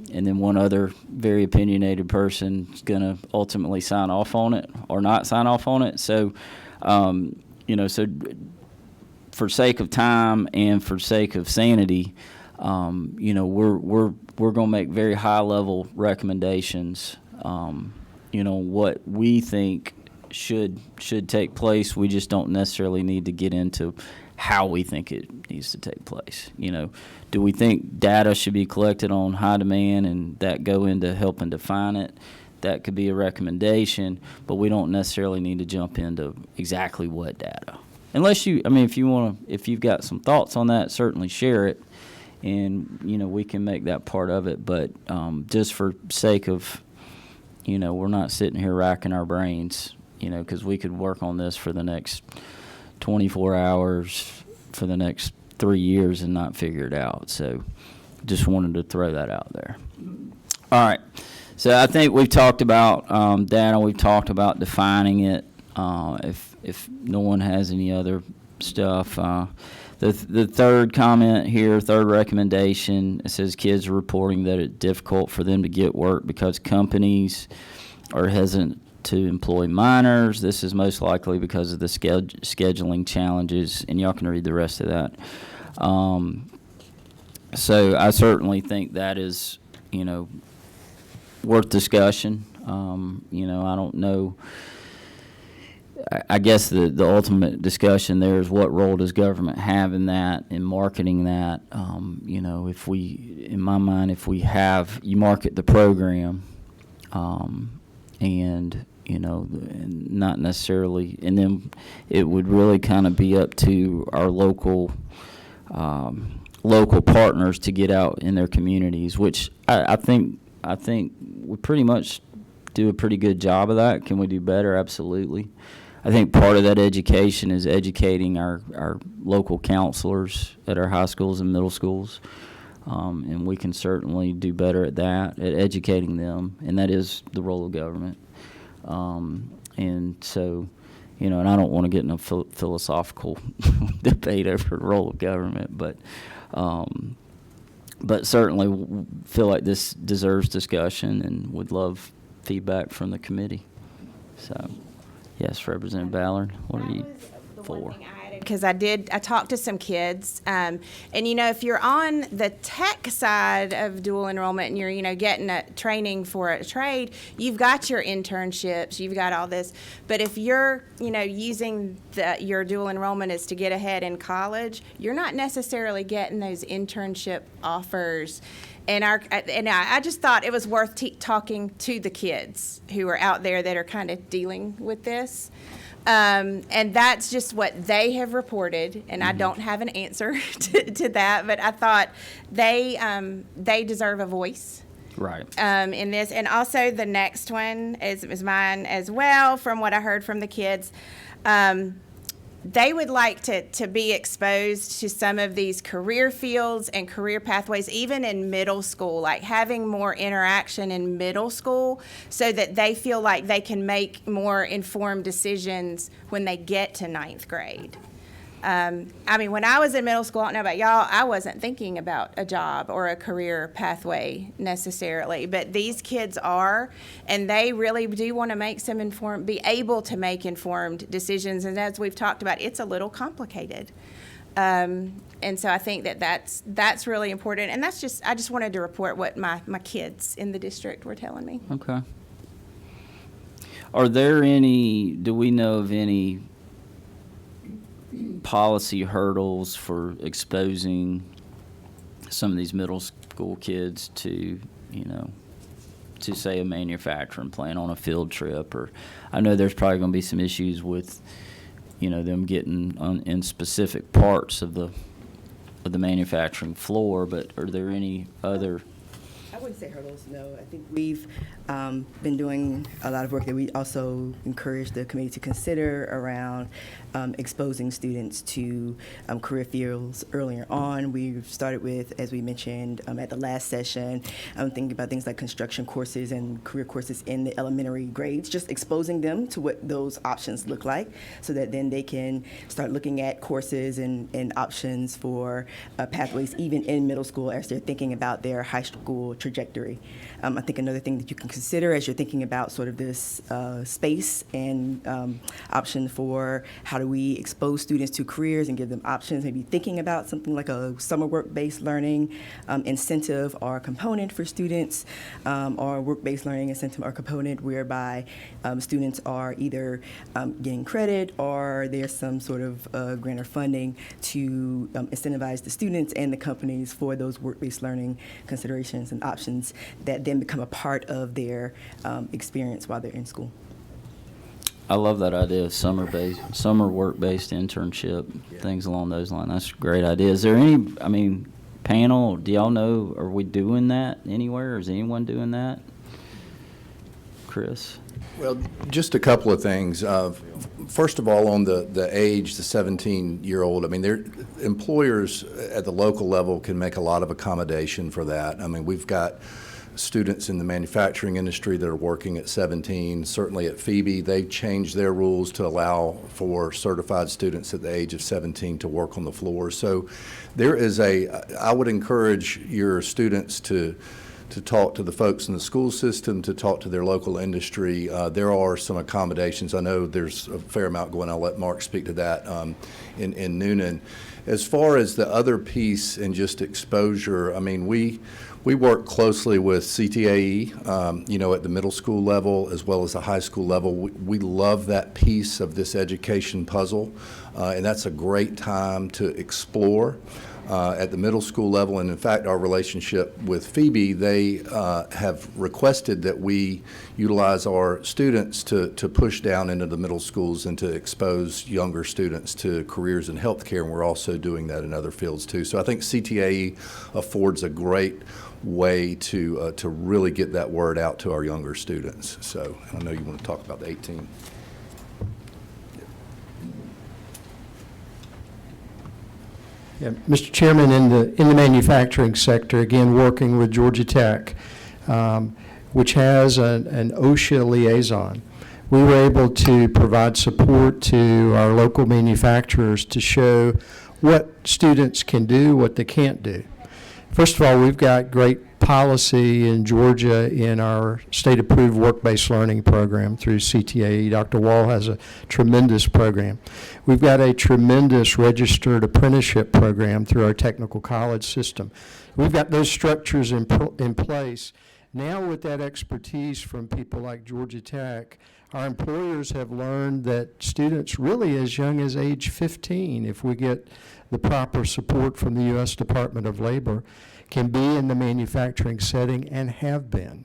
then one other very opinionated person is going to ultimately sign off on it or not sign off on it. So, so for sake of time and for sake of sanity, we're going to make very high level recommendations. What we think should take place. We just don't necessarily need to get into how we think it needs to take place. Do we think data should be collected on high demand and that go into helping define it? That could be a recommendation, but we don't necessarily need to jump into exactly what data. unless you, I mean, if you've got some thoughts on that, certainly share it, and, we can make that part of it. But just for sake of, we're not sitting here racking our brains, because we could work on this for the next 24 hours for the next 3 years and not figure it out. So just wanted to throw that out there. All right. So I think we've talked about data. We've talked about defining it. If no one has any other stuff, the third comment here, third recommendation, it says kids are reporting that it's difficult for them to get work because companies are hesitant to employ minors. This is most likely because of the scheduling challenges, and y'all can read the rest of that. So I certainly think that is, worth discussion. I don't know. I guess the ultimate discussion there is what role does government have in that, in marketing that. If we, in my mind, you market the program, and not necessarily, and then it would really kind of be up to our local partners to get out in their communities, which I think we pretty much do a pretty good job of that. Can we do better? Absolutely. I think part of that education is educating our local counselors at our high schools and middle schools, and we can certainly do better at that, at educating them, and that is the role of government. And so, and I don't want to get in a philosophical debate over the role of government, but certainly feel like this deserves discussion and would love feedback from the committee. So, yes, Representative Ballard, what are you for? Because I talked to some kids, and if you're on the tech side of dual enrollment and you're getting a training for a trade, you've got your internships, you've got all this. But if you're using your dual enrollment is to get ahead in college, you're not necessarily getting those internship offers. And I just thought it was worth talking to the kids who are out there that are kind of dealing with this. And that's just what they have reported, and I don't have an answer to that, but I thought they deserve a voice. Right. In this. And also the next one is mine as well, from what I heard from the kids. They would like to be exposed to some of these career fields and career pathways, even in middle school, like having more interaction in middle school so that they feel like they can make more informed decisions when they get to ninth grade. When I was in middle school, I don't know about y'all, I wasn't thinking about a job or a career pathway necessarily, but these kids are, and they really do want to be able to make informed decisions. And as we've talked about, it's a little complicated. And so I think that's really important. And I just wanted to report what my kids in the district were telling me. Okay. Do we know of any policy hurdles for exposing some of these middle school kids to say a manufacturing plant on a field trip? Or I know there's probably going to be some issues with them getting in specific parts of the manufacturing floor, but are there any other? I wouldn't say hurdles, no. I think we've been doing a lot of work that we also encourage the committee to consider around exposing students to career fields earlier on. We've started with, as we mentioned at the last session, thinking about things like construction courses and career courses in the elementary grades, just exposing them to what those options look like so that then they can start looking at courses and options for pathways even in middle school as they're thinking about their high school trajectory. I think another thing that you can consider as you're thinking about sort of this space and option for how do we expose students to careers and give them options, maybe thinking about something like a summer work-based learning incentive or component for students, or work-based learning incentive or component whereby students are either getting credit or there's some sort of grant or funding to incentivize the students and the companies for those work-based learning considerations and options that then become a part of their experience while they're in school. I love that idea, summer work-based internship, things along those lines. That's a great idea. Is there any, panel, do y'all know, are we doing that anywhere? Is anyone doing that? Chris? Well, just a couple of things. First of all, on the age, the 17-year-old, their employers at the local level can make a lot of accommodation for that. We've got students in the manufacturing industry that are working at 17. Certainly at Phoebe, they've changed their rules to allow for certified students at the age of 17 to work on the floor. So there is I would encourage your students to talk to the folks in the school system, to talk to their local industry. There are some accommodations. I know there's a fair amount going on. I'll let Mark speak to that in Noonan. As far as the other piece and just exposure, we work closely with CTAE, at the middle school level as well as the high school level. We love that piece of this education puzzle, and that's a great time to explore at the middle school level. And in fact, our relationship with Phoebe, they have requested that we utilize our students to push down into the middle schools and to expose younger students to careers in healthcare, and we're also doing that in other fields too. So I think CTAE affords a great way to really get that word out to our younger students. So I know you want to talk about the 18. Yeah, Mr. Chairman, in the manufacturing sector, again, working with Georgia Tech, which has an OSHA liaison, we were able to provide support to our local manufacturers to show what students can do, what they can't do. First of all, we've got great policy in Georgia in our state-approved work-based learning program through CTAE. Dr. Wall has a tremendous program. We've got a tremendous registered apprenticeship program through our technical college system. We've got those structures in place. Now with that expertise from people like Georgia Tech, our employers have learned that students really as young as age 15, if we get the proper support from the U.S. Department of Labor, can be in the manufacturing setting and have been.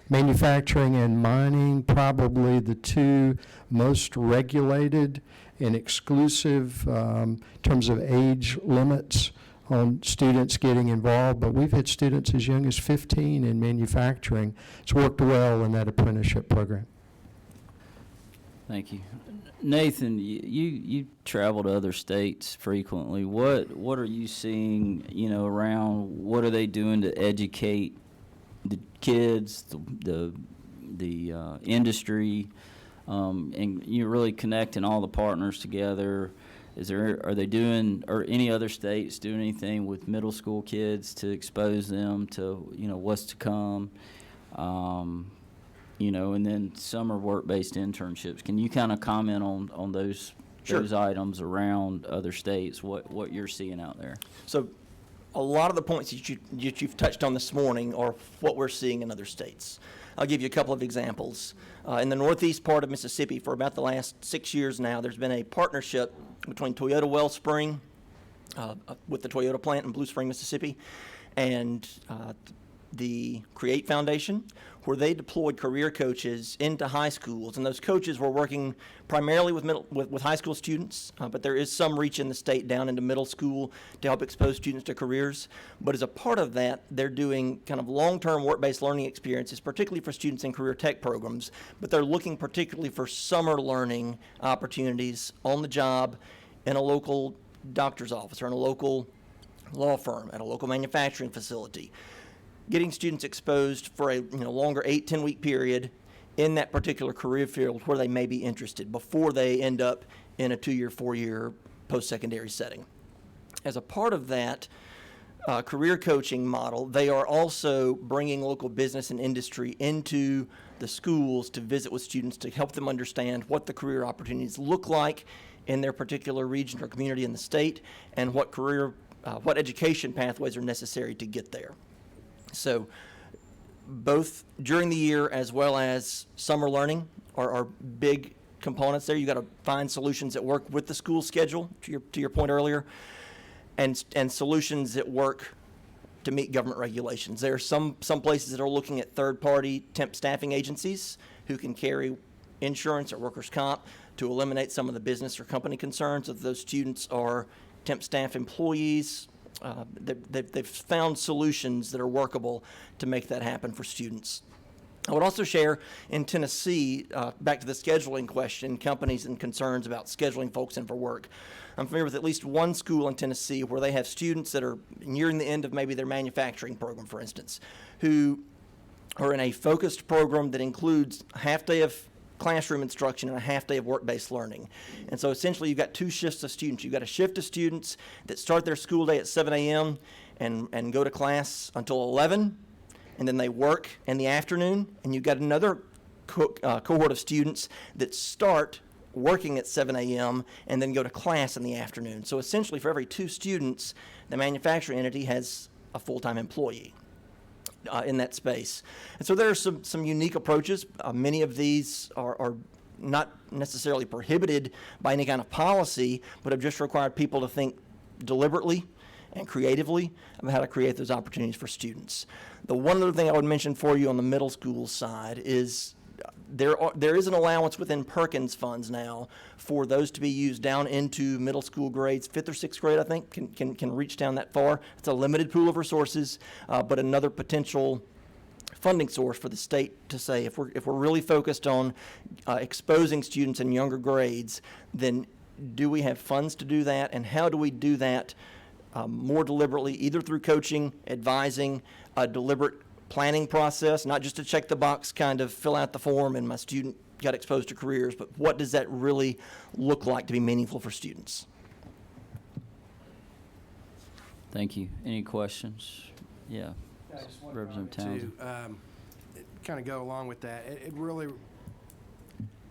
Manufacturing and mining, probably the two most regulated and exclusive in terms of age limits on students getting involved, but we've had students as young as 15 in manufacturing. It's worked well in that apprenticeship program. Thank you. Nathan, you travel to other states frequently. What are you seeing, around, what are they doing to educate the kids, the industry, and you're really connecting all the partners together? Are they doing, or any other states doing anything with middle school kids to expose them to, what's to come? And then summer work-based internships. Can you kind of comment on those Sure. those items around other states, what you're seeing out there? So a lot of the points that you've touched on this morning are what we're seeing in other states. I'll give you a couple of examples. In the northeast part of Mississippi, for about the last 6 years now, there's been a partnership between Toyota Wellspring with the Toyota plant in Blue Spring, Mississippi, and the Create Foundation, where they deployed career coaches into high schools, and those coaches were working primarily with high school students, but there is some reach in the state down into middle school to help expose students to careers. But as a part of that, they're doing kind of long-term work-based learning experiences, particularly for students in career tech programs, but they're looking particularly for summer learning opportunities on the job in a local doctor's office or in a local law firm, at a local manufacturing facility, getting students exposed for a longer 8-10 week period in that particular career field where they may be interested before they end up in a 2-year, 4-year post-secondary setting. As a part of that career coaching model, they are also bringing local business and industry into the schools to visit with students to help them understand what the career opportunities look like in their particular region or community in the state, and what education pathways are necessary to get there. So both during the year as well as summer learning are big components there. You got to find solutions that work with the school schedule, to your point earlier, and solutions that work to meet government regulations. There are some places that are looking at third-party temp staffing agencies who can carry insurance or workers' comp to eliminate some of the business or company concerns if those students are temp staff employees. They've found solutions that are workable to make that happen for students. I would also share in Tennessee, back to the scheduling question, companies and concerns about scheduling folks in for work. I'm familiar with at least one school in Tennessee where they have students that are nearing the end of maybe their manufacturing program, for instance, who are in a focused program that includes a half day of classroom instruction and a half day of work-based learning. And so essentially you've got two shifts of students. You've got a shift of students that start their school day at 7 a.m. and go to class until 11, and then they work in the afternoon, and you've got another cohort of students that start working at 7 a.m. and then go to class in the afternoon. So essentially for every 2 students, the manufacturing entity has a full-time employee in that space. And so there are some unique approaches. Many of these are not necessarily prohibited by any kind of policy, but have just required people to think deliberately and creatively about how to create those opportunities for students. The one other thing I would mention for you on the middle school side is there is an allowance within Perkins funds now for those to be used down into middle school grades. 5th or 6th grade, I think, can reach down that far. It's a limited pool of resources, but another potential funding source for the state to say, if we're really focused on exposing students in younger grades, then do we have funds to do that, and how do we do that more deliberately, either through coaching, advising, a deliberate planning process, not just to check the box, kind of fill out the form and my student got exposed to careers, but what does that really look like to be meaningful for students? Thank you. Any questions? Yeah. Representative Townsend. Kind of go along with that. It really,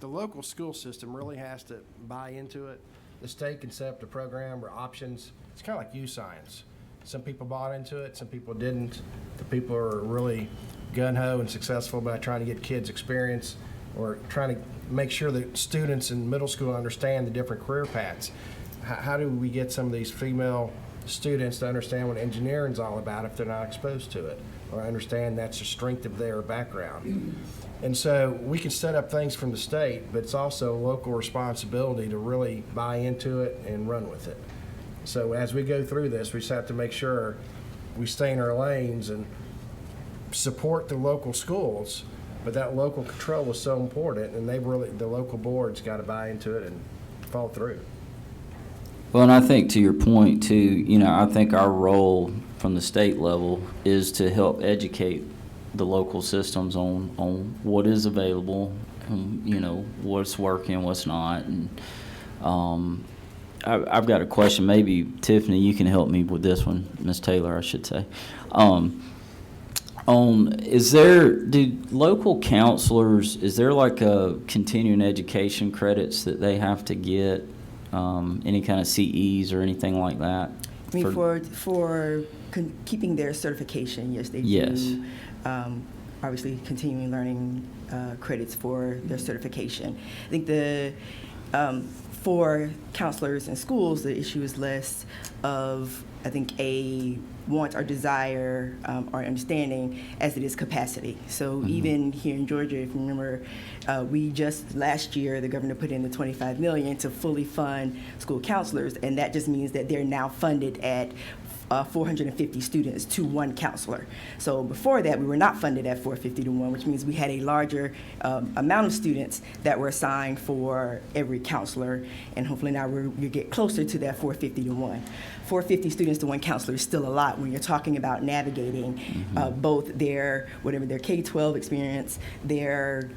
the local school system really has to buy into it. The state can set up the program or options. It's kind of like U-Science. Some people bought into it, some people didn't. The people are really gung-ho and successful by trying to get kids experience or trying to make sure that students in middle school understand the different career paths. How do we get some of these female students to understand what engineering is all about if they're not exposed to it, or understand that's the strength of their background? And so we can set up things from the state, but it's also a local responsibility to really buy into it and run with it. So as we go through this, we just have to make sure we stay in our lanes and support the local schools, but that local control is so important, and the local board's got to buy into it and follow through. Well, and I think to your point too, I think our role from the state level is to help educate the local systems on what is available, and, what's working, what's not. And I've got a question. Maybe Tiffany, you can help me with this one. Ms. Taylor, I should say. Do local counselors, is there like a continuing education credits that they have to get, any kind of CEs or anything like that? I mean, for keeping their certification, yes, they yes. do. Obviously, continuing learning credits for their certification. I think for counselors in schools, the issue is less of, I think, a want or desire or understanding as it is capacity. So even here in Georgia, if you remember, we just last year, the governor put in the $25 million to fully fund school counselors, and that just means that they're now funded at 450 students to one counselor. So before that, we were not funded at 450 to 1, which means we had a larger amount of students that were assigned for every counselor, and hopefully now we get closer to that 450 to 1. 450 students to one counselor is still a lot when you're talking about navigating both their K-12 experience, their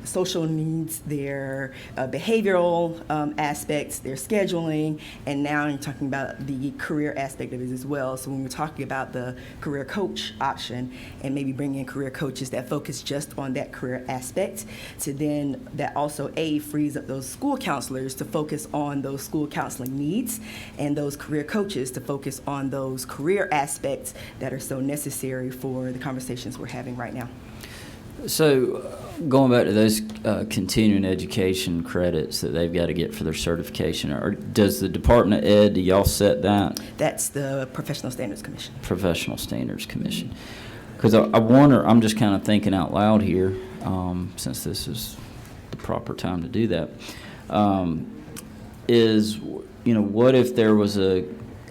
social needs, their behavioral aspects, their scheduling, and now you're talking about the career aspect of it as well. So when we're talking about the career coach option and maybe bringing in career coaches that focus just on that career aspect, to then that also frees up those school counselors to focus on those school counseling needs, and those career coaches to focus on those career aspects that are so necessary for the conversations we're having right now. So going back to those continuing education credits that they've got to get for their certification, or does the Department of Ed, do y'all set that? That's the Professional Standards Commission. Professional Standards Commission. Because I wonder, I'm just kind of thinking out loud here, since this is the proper time to do that, is, what if there was a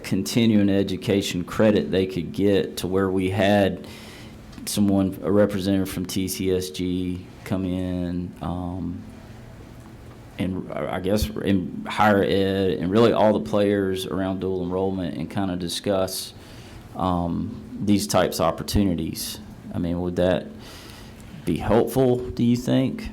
continuing education credit they could get to where we had a representative from TCSG come in, and I guess in higher ed and really all the players around dual enrollment and kind of discuss these types of opportunities. I mean, would that be helpful, do you think?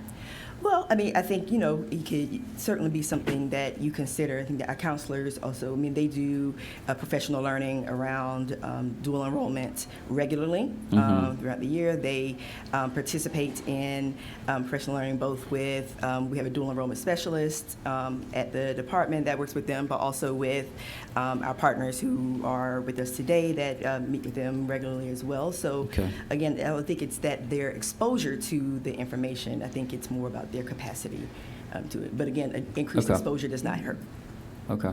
Well, I think, it could certainly be something that you consider. I think that our counselors also, they do professional learning around dual enrollment regularly throughout the year. They participate in professional learning both with, we have a dual enrollment specialist at the department that works with them, but also with our partners who are with us today that meet with them regularly as well. So again, I don't think it's that their exposure to the information. I think it's more about their capacity to it. But again, increased exposure does not hurt. Okay.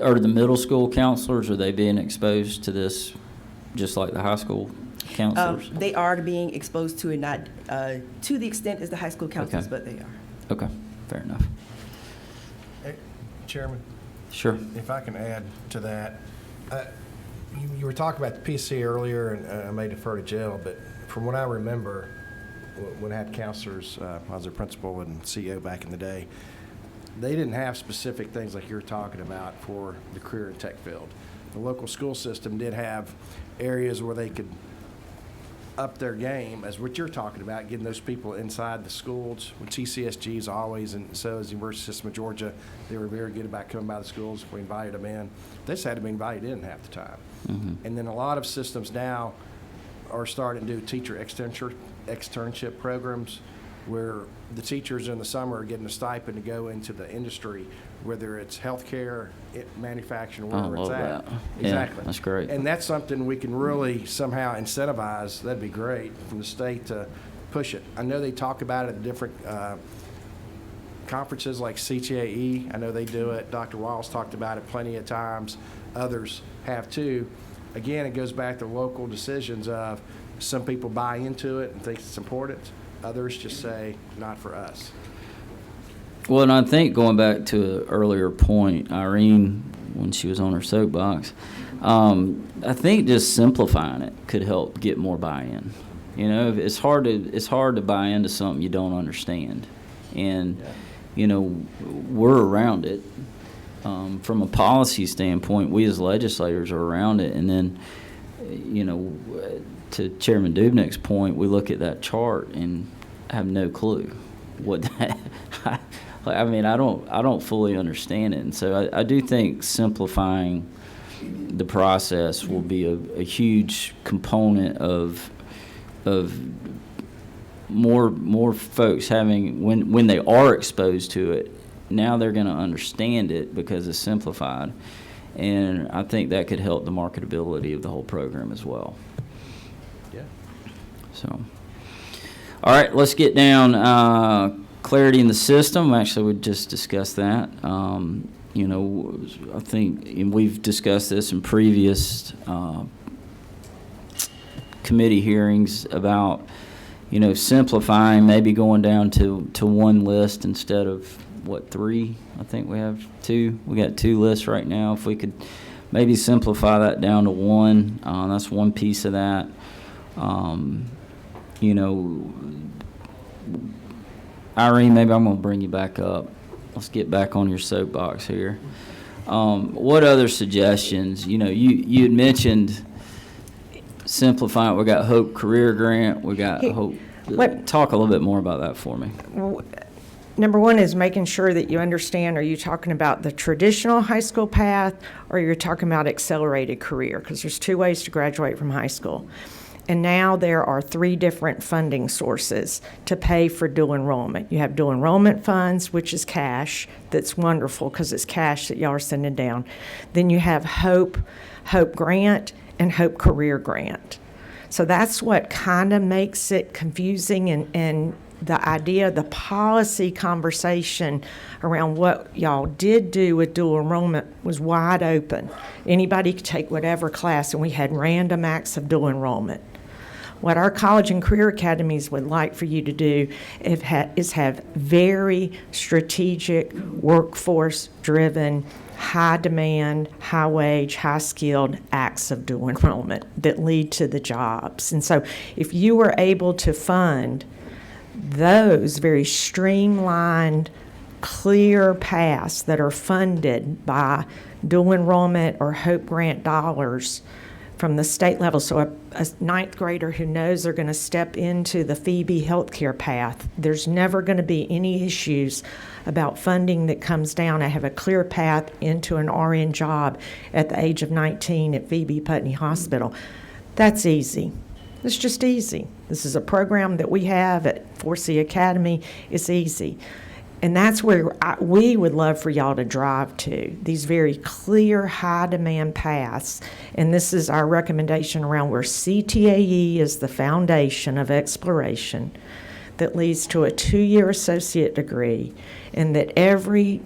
Are the middle school counselors, are they being exposed to this just like the high school counselors? They are being exposed to it, not to the extent as the high school counselors, but they are. Okay, fair enough. Hey, Chairman? Sure. If I can add to that, you were talking about the PC earlier, and I may defer to Jill, but from what I remember, when I had counselors, I was a principal and CEO back in the day, they didn't have specific things like you're talking about for the career and tech field. The local school system did have areas where they could up their game, as what you're talking about, getting those people inside the schools. With TCSG's always, and so is the University System of Georgia, they were very good about coming by the schools. We invited them in. They just had to be invited in half the time. And then a lot of systems now are starting to do teacher externship programs where the teachers in the summer are getting a stipend to go into the industry, whether it's healthcare, manufacturing, wherever it's at. Exactly. Yeah, that's great. And that's something we can really somehow incentivize. That'd be great from the state to push it. I know they talk about it at different conferences like CTAE. I know they do it. Dr. Wallace talked about it plenty of times. Others have too. Again, it goes back to local decisions of some people buy into it and think it's important. Others just say, not for us. Well, and I think going back to an earlier point, Irene, when she was on her soapbox, I think just simplifying it could help get more buy-in. It's hard to buy into something you don't understand. And, we're around it. From a policy standpoint, we as legislators are around it. And then, to Chairman Dubnik's point, we look at that chart and have no clue what that. I don't fully understand it, and so I do think simplifying the process will be a huge component of more folks having when they are exposed to it. Now they're going to understand it because it's simplified, and I think that could help the marketability of the whole program as well. Yeah. So, all right, let's get down clarity in the system. Actually, we just discussed that. I think, and we've discussed this in previous committee hearings about, simplifying, maybe going down to one list instead of, three? I think we have two. We got two lists right now. If we could maybe simplify that down to one, that's one piece of that. Irene, maybe I'm going to bring you back up. Let's get back on your soapbox here. What other suggestions? You had mentioned simplifying. We got Hope Career Grant. We got Hope. Talk a little bit more about that for me. Number one is making sure that you understand, are you talking about the traditional high school path or you're talking about accelerated career? Because there's two ways to graduate from high school. And now there are 3 different funding sources to pay for dual enrollment. You have dual enrollment funds, which is cash. That's wonderful because it's cash that y'all are sending down. Then you have Hope Grant, and Hope Career Grant. So that's what kind of makes it confusing, and the idea, the policy conversation around what y'all did do with dual enrollment was wide open. Anybody could take whatever class, and we had random acts of dual enrollment. What our college and career academies would like for you to do is have very strategic, workforce-driven, high-demand, high-wage, high-skilled acts of dual enrollment that lead to the jobs. And so if you were able to fund those very streamlined, clear paths that are funded by dual enrollment or Hope Grant dollars from the state level. So a ninth grader who knows they're going to step into the Phoebe healthcare path, there's never going to be any issues about funding that comes down. I have a clear path into an RN job at the age of 19 at Phoebe Putney Hospital. That's easy. It's just easy. This is a program that we have at 4C Academy. It's easy. And that's where we would love for y'all to drive to, these very clear, high-demand paths. And this is our recommendation around where CTAE is the foundation of exploration that leads to a 2-year associate degree, and that every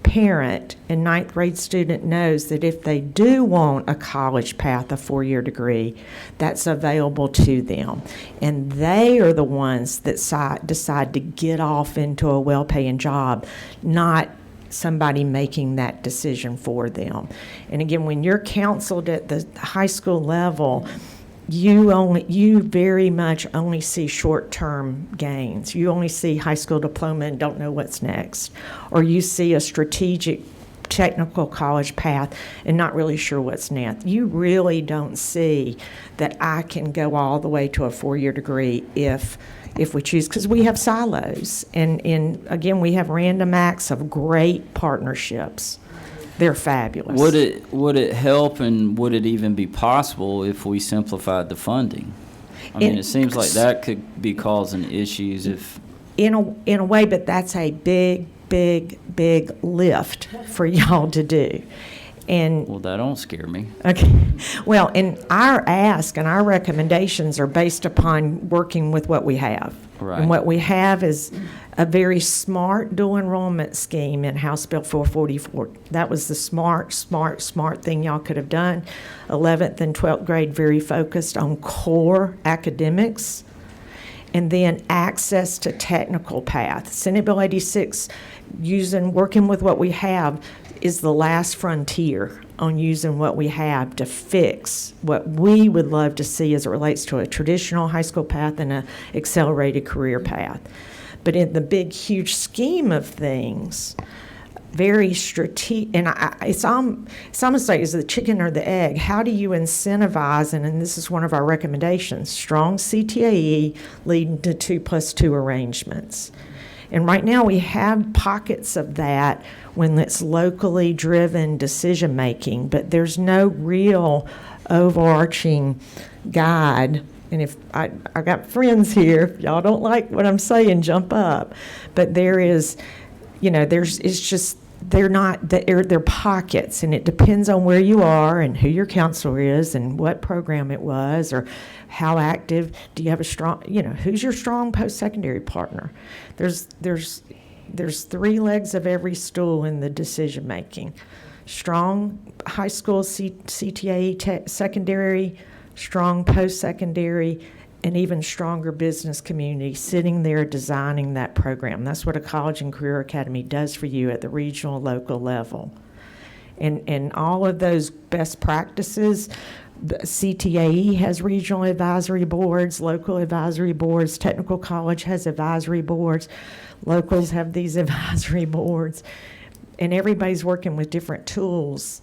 parent and ninth grade student knows that if they do want a college path, a 4-year degree, that's available to them. And they are the ones that decide to get off into a well-paying job, not somebody making that decision for them. And again, when you're counseled at the high school level, you very much only see short-term gains. You only see high school diploma and don't know what's next. Or you see a strategic technical college path and not really sure what's next. You really don't see that I can go all the way to a 4-year degree if we choose, because we have silos. And again, we have random acts of great partnerships. They're fabulous. Would it help, and would it even be possible if we simplified the funding? I mean, it seems like that could be causing issues if... In a way, but that's a big lift for y'all to do. And well, that don't scare me. Okay. Well, and our ask and our recommendations are based upon working with what we have. Right. And what we have is a very smart dual enrollment scheme in House Bill 444. That was the smart thing y'all could have done. 11th and 12th grade very focused on core academics, and then access to technical path. Senate Bill 86, working with what we have, is the last frontier on using what we have to fix what we would love to see as it relates to a traditional high school path and an accelerated career path. But in the big, huge scheme of things, very strategic, and it's almost like, is the chicken or the egg? How do you incentivize, and this is one of our recommendations, strong CTAE leading to 2+2 arrangements. And right now we have pockets of that when it's locally driven decision making, but there's no real overarching guide. And if I got friends here, if y'all don't like what I'm saying, jump up. But there is, they're pockets, and it depends on where you are and who your counselor is and what program it was, or how active. Do you have a strong, who's your strong post-secondary partner? There's 3 legs of every stool in the decision making. Strong high school CTAE secondary, strong post-secondary, and even stronger business community sitting there designing that program. That's what a college and career academy does for you at the regional, local level. And all of those best practices, the CTAE has regional advisory boards, local advisory boards, technical college has advisory boards, locals have these advisory boards, and everybody's working with different tools.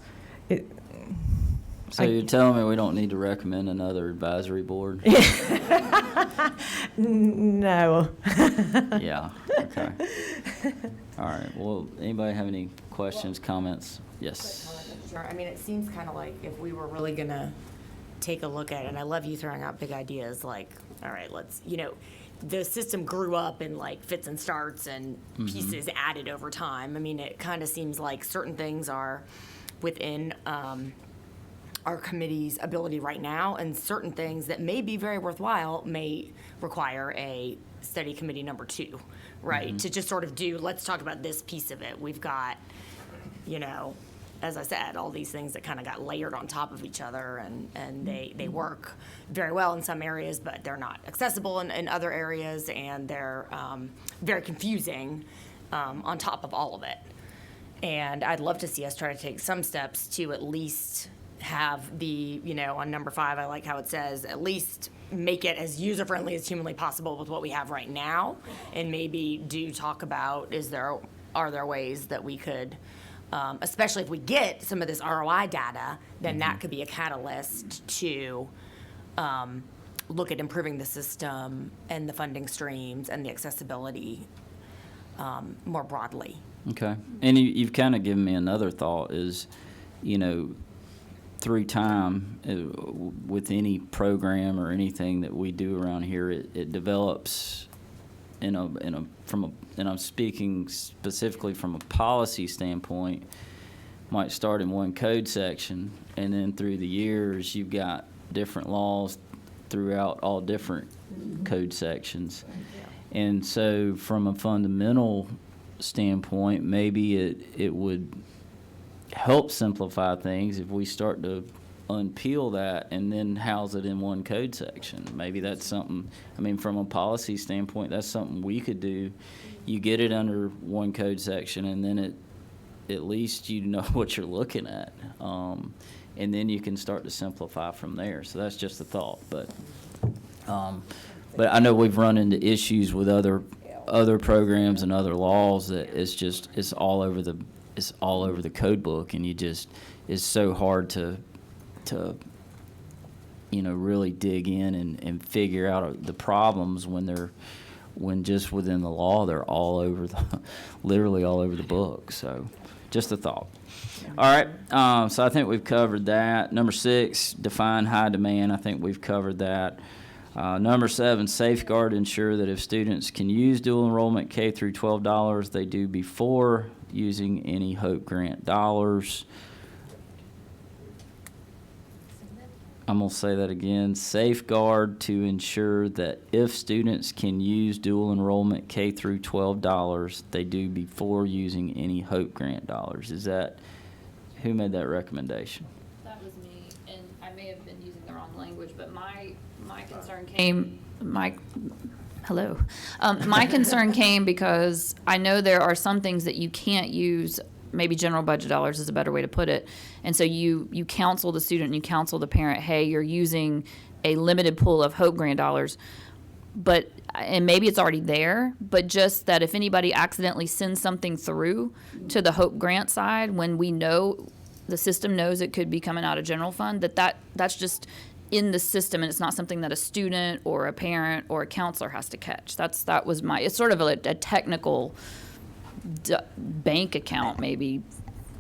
So you're telling me we don't need to recommend another advisory board? No. Yeah, okay. All right, well, anybody have any questions, comments? Yes. Sure. I mean, it seems kind of like if we were really going to take a look at it, and I love you throwing out big ideas like, all right, let's, the system grew up in like fits and starts and pieces added over time. I mean, it kind of seems like certain things are within our committee's ability right now, and certain things that may be very worthwhile may require a study committee number 2, right? To just sort of let's talk about this piece of it. We've got, as I said, all these things that kind of got layered on top of each other, and they work very well in some areas, but they're not accessible in other areas, and they're very confusing on top of all of it. And I'd love to see us try to take some steps to at least have the, on number 5, I like how it says, at least make it as user-friendly as humanly possible with what we have right now, and maybe do talk about, are there ways that we could, especially if we get some of this ROI data, then that could be a catalyst to look at improving the system and the funding streams and the accessibility more broadly. Okay. And you've kind of given me another thought is, through time, with any program or anything that we do around here, it develops and I'm speaking specifically from a policy standpoint, might start in one code section, and then through the years, you've got different laws throughout all different code sections. And so from a fundamental standpoint, maybe it would help simplify things if we start to unpeel that and then house it in one code section. Maybe that's something, from a policy standpoint, that's something we could do. You get it under one code section, and then at least you know what you're looking at. And then you can start to simplify from there. So that's just a thought. But I know we've run into issues with other programs and other laws that it's all over the code book, and it's so hard to really dig in and figure out the problems when just within the law they're all over literally all over the book. So just a thought. All right, so I think we've covered that. Number 6, define high demand. I think we've covered that. Number 7, safeguard, ensure that if students can use dual enrollment K through $12, they do before using any HOPE grant dollars. I'm going to say that again. Safeguard to ensure that if students can use dual enrollment K through $12, they do before using any HOPE grant dollars. Who made that recommendation? That was me, and I may have been using the wrong language, but my concern came, my concern came because I know there are some things that you can't use, maybe general budget dollars is a better way to put it. And so you counsel the student and you counsel the parent, hey, you're using a limited pool of HOPE grant dollars, and maybe it's already there, but just that if anybody accidentally sends something through to the HOPE grant side, when we know, the system knows it could be coming out of general fund, that's just in the system, and it's not something that a student or a parent or a counselor has to catch. It's sort of a technical bank account maybe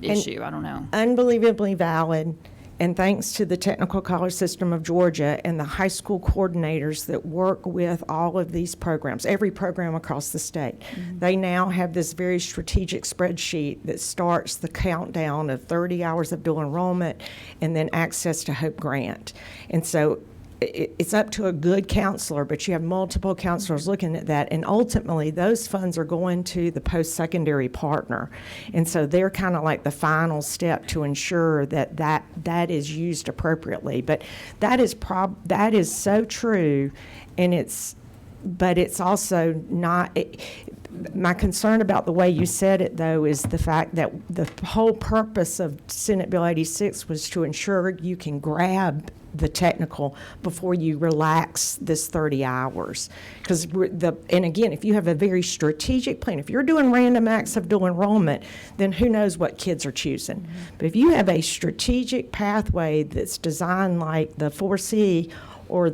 issue. I don't know. Unbelievably valid. And thanks to the Technical College System of Georgia and the high school coordinators that work with all of these programs, every program across the state, they now have this very strategic spreadsheet that starts the countdown of 30 hours of dual enrollment and then access to HOPE grant. And so it's up to a good counselor, but you have multiple counselors looking at that, and ultimately those funds are going to the post-secondary partner. And so they're kind of like the final step to ensure that is used appropriately. But that is so true, but it's also not. My concern about the way you said it, though, is the fact that the whole purpose of Senate Bill 86 was to ensure you can grab the technical before you relax this 30 hours. And again, if you have a very strategic plan, if you're doing random acts of dual enrollment, then who knows what kids are choosing. But if you have a strategic pathway that's designed like the 4C or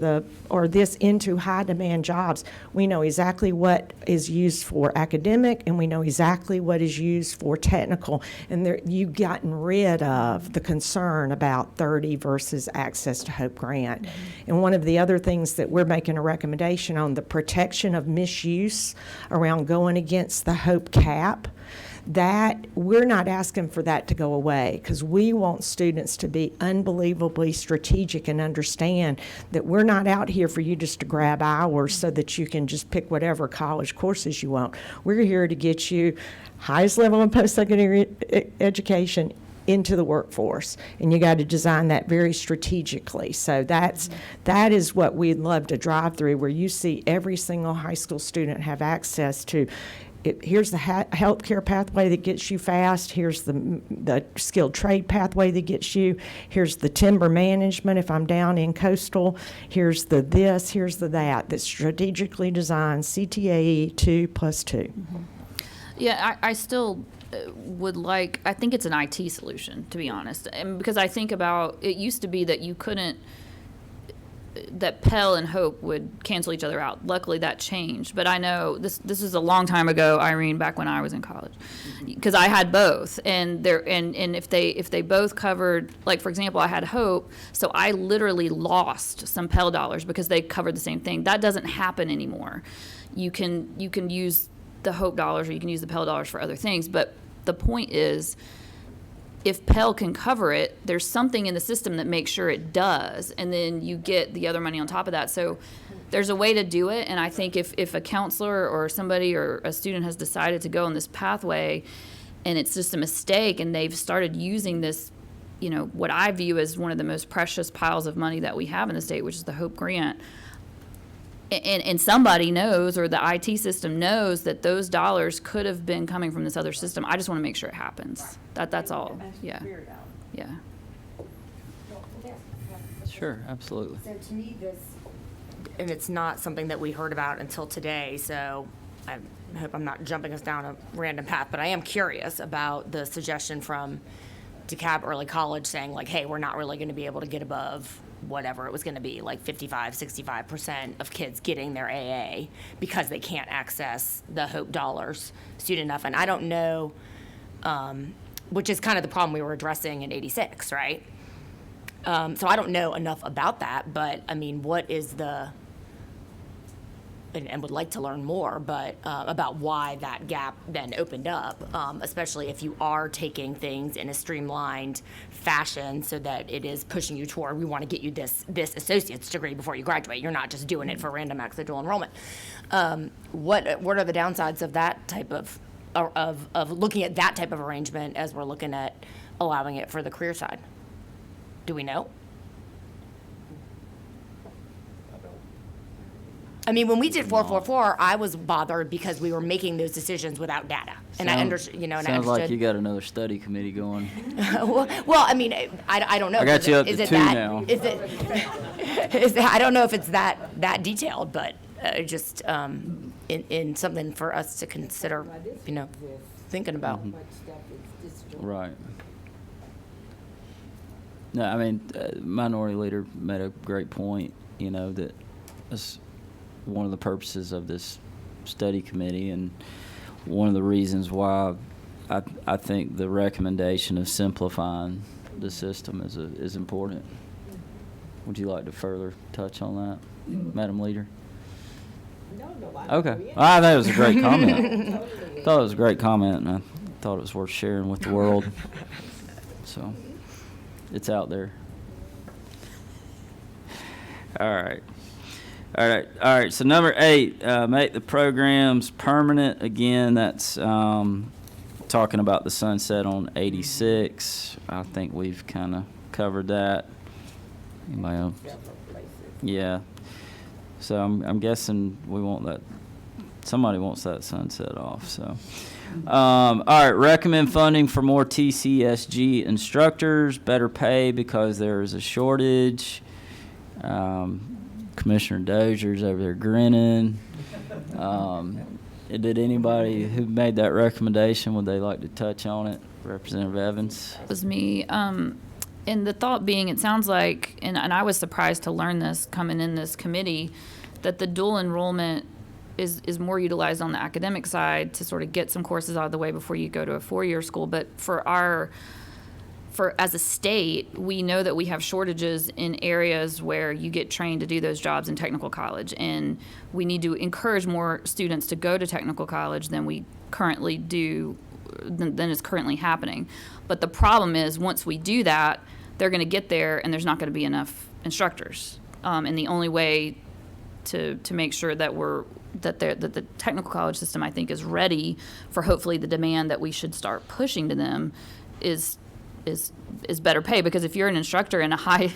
this into high demand jobs, we know exactly what is used for academic and we know exactly what is used for technical. And you've gotten rid of the concern about 30 versus access to HOPE grant. And one of the other things that we're making a recommendation on, the protection of misuse around going against the HOPE cap, that we're not asking for that to go away, because we want students to be unbelievably strategic and understand that we're not out here for you just to grab hours so that you can just pick whatever college courses you want. We're here to get you highest level of post-secondary education into the workforce, and you got to design that very strategically. So that is what we'd love to drive through, where you see every single high school student have access to. Here's the healthcare pathway that gets you fast. Here's the skilled trade pathway that gets you. Here's the timber management if I'm down in coastal. Here's the this, here's the that. That's strategically designed, CTAE 2+2. Yeah, I still would like, I think it's an IT solution, to be honest. And because I think about, it used to be that you couldn't, that Pell and Hope would cancel each other out. Luckily, that changed. But I know this is a long time ago, Irene, back when I was in college, because I had both. And if they both covered, like for example, I had Hope, so I literally lost some Pell dollars because they covered the same thing. That doesn't happen anymore. You can use the Hope dollars or you can use the Pell dollars for other things. But the point is, if Pell can cover it, there's something in the system that makes sure it does, and then you get the other money on top of that. So there's a way to do it, and I think if a counselor or somebody or a student has decided to go on this pathway and it's just a mistake and they've started using this, what I view as one of the most precious piles of money that we have in the state, which is the Hope Grant, and somebody knows, or the IT system knows, that those dollars could have been coming from this other system. I just want to make sure it happens. That's all. Yeah. Yeah. Sure, absolutely. So to me, and it's not something that we heard about until today, so I hope I'm not jumping us down a random path, but I am curious about the suggestion from DeKalb Early College saying, like, hey, we're not really going to be able to get above whatever it was going to be, like 65% of kids getting their AA because they can't access the Hope dollars soon enough. And I don't know, which is kind of the problem we were addressing in 86, right? So I don't know enough about that, but I mean, what is and would like to learn more, but about why that gap then opened up, especially if you are taking things in a streamlined fashion so that it is pushing you toward, we want to get you this associate's degree before you graduate. You're not just doing it for random acts of dual enrollment. What are the downsides of that type of looking at that type of arrangement as we're looking at allowing it for the career side? Do we know? I mean, when we did 444, I was bothered because we were making those decisions without data, and I understood. Sounds like you got another study committee going. well, I mean, I don't know. I got you up to 2 now. I don't know if it's that detailed, but just in something for us to consider, thinking about. Mm-hmm. Right. No, I mean, Minority Leader made a great point. That that's one of the purposes of this study committee, and one of the reasons why I think the recommendation of simplifying the system is important. Would you like to further touch on that, Madam Leader? No. Okay. I thought it was a great comment. I thought it was a great comment, and I thought it was worth sharing with the world. So, it's out there. All right. So number 8, make the programs permanent. Again, that's talking about the sunset on 86. I think we've kind of covered that. Anybody else? Yeah. So I'm guessing we want that. Somebody wants that sunset off. So, all right. Recommend funding for more TCSG instrucors. Better pay because there is a shortage. Commissioner Dozier's over there grinning. Did anybody who made that recommendation, would they like to touch on it? Representative Evans? It was me. And the thought being, it sounds like, and I was surprised to learn this coming in this committee, that the dual enrollment is more utilized on the academic side to sort of get some courses out of the way before you go to a 4-year school. But as a state, we know that we have shortages in areas where you get trained to do those jobs in technical college, and we need to encourage more students to go to technical college than we currently do, than is currently happening. But the problem is, once we do that, they're going to get there, and there's not going to be enough instructors. And the only way to make sure that that the technical college system, I think, is ready for hopefully the demand that we should start pushing to them is is better pay, because if you're an instructor in a high,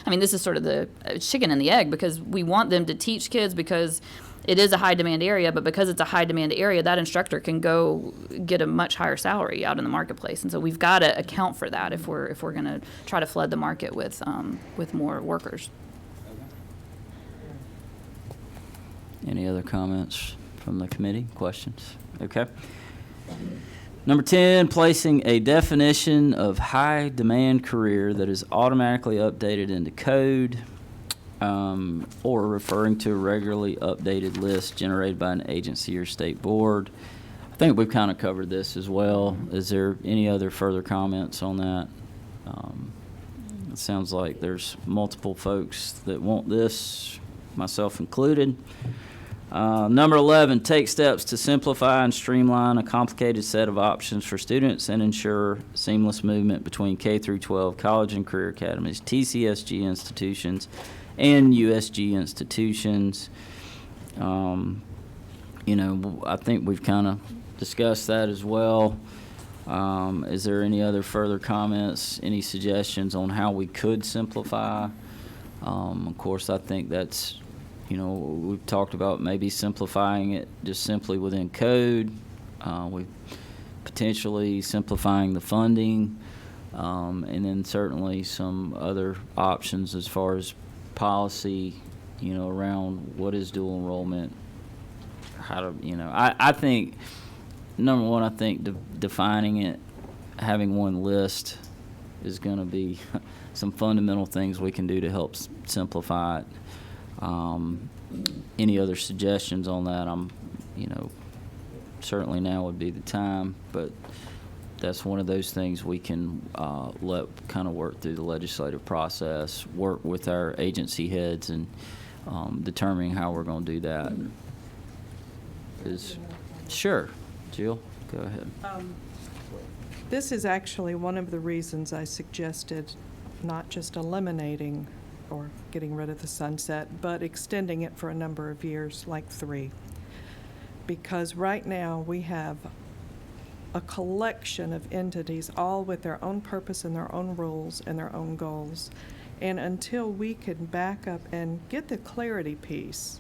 I mean, this is sort of the chicken and the egg, because we want them to teach kids because it is a high demand area, but because it's a high demand area, that instructor can go get a much higher salary out in the marketplace. And so we've got to account for that if we're going to try to flood the market with more workers. Any other comments from the committee? Questions? Okay. Number 10, placing a definition of high demand career that is automatically updated into code, or referring to a regularly updated list generated by an agency or state board. I think we've kind of covered this as well. Is there any other further comments on that? It sounds like there's multiple folks that want this, myself included. Number 11, take steps to simplify and streamline a complicated set of options for students and ensure seamless movement between K through 12 college and career academies, TCSG institutions, and USG institutions. I think we've kind of discussed that as well. Is there any other further comments, any suggestions on how we could simplify? Of course, I think that's, we've talked about maybe simplifying it just simply within code. We potentially simplifying the funding, and then certainly some other options as far as policy, around what is dual enrollment, how to, I think, number one, I think defining it, having one list is going to be some fundamental things we can do to help simplify it. Any other suggestions on that? Certainly now would be the time, but that's one of those things we can let kind of work through the legislative process, work with our agency heads, and determining how we're going to do that. Sure, Jill, go ahead. This is actually one of the reasons I suggested not just eliminating or getting rid of the sunset, but extending it for a number of years, like 3. Because right now we have a collection of entities, all with their own purpose and their own rules and their own goals. And until we can back up and get the clarity piece,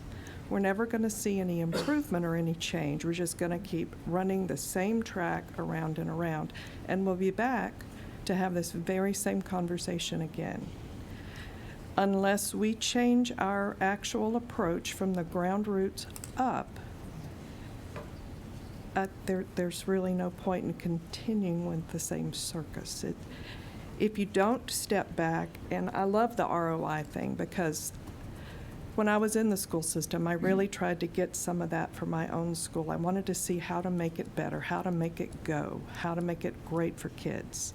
we're never going to see any improvement or any change. We're just going to keep running the same track around and around. And we'll be back to have this very same conversation again. Unless we change our actual approach from the ground roots up, there's really no point in continuing with the same circus. If you don't step back, and I love the ROI thing, because when I was in the school system, I really tried to get some of that for my own school. I wanted to see how to make it better, how to make it go, how to make it great for kids.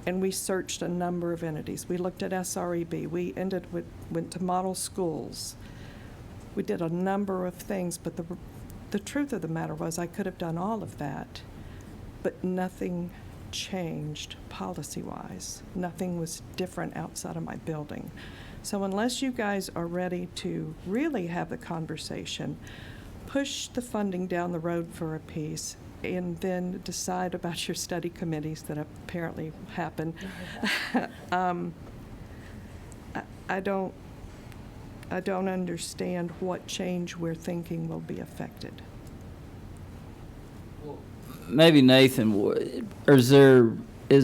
And we searched a number of entities. We looked at SREB. We went to model schools. We did a number of things, but the truth of the matter was I could have done all of that, but nothing changed policy-wise. Nothing was different outside of my building. So unless you guys are ready to really have the conversation, push the funding down the road for a piece, and then decide about your study committees that apparently happen. I don't understand what change we're thinking will be affected. Maybe Nathan, is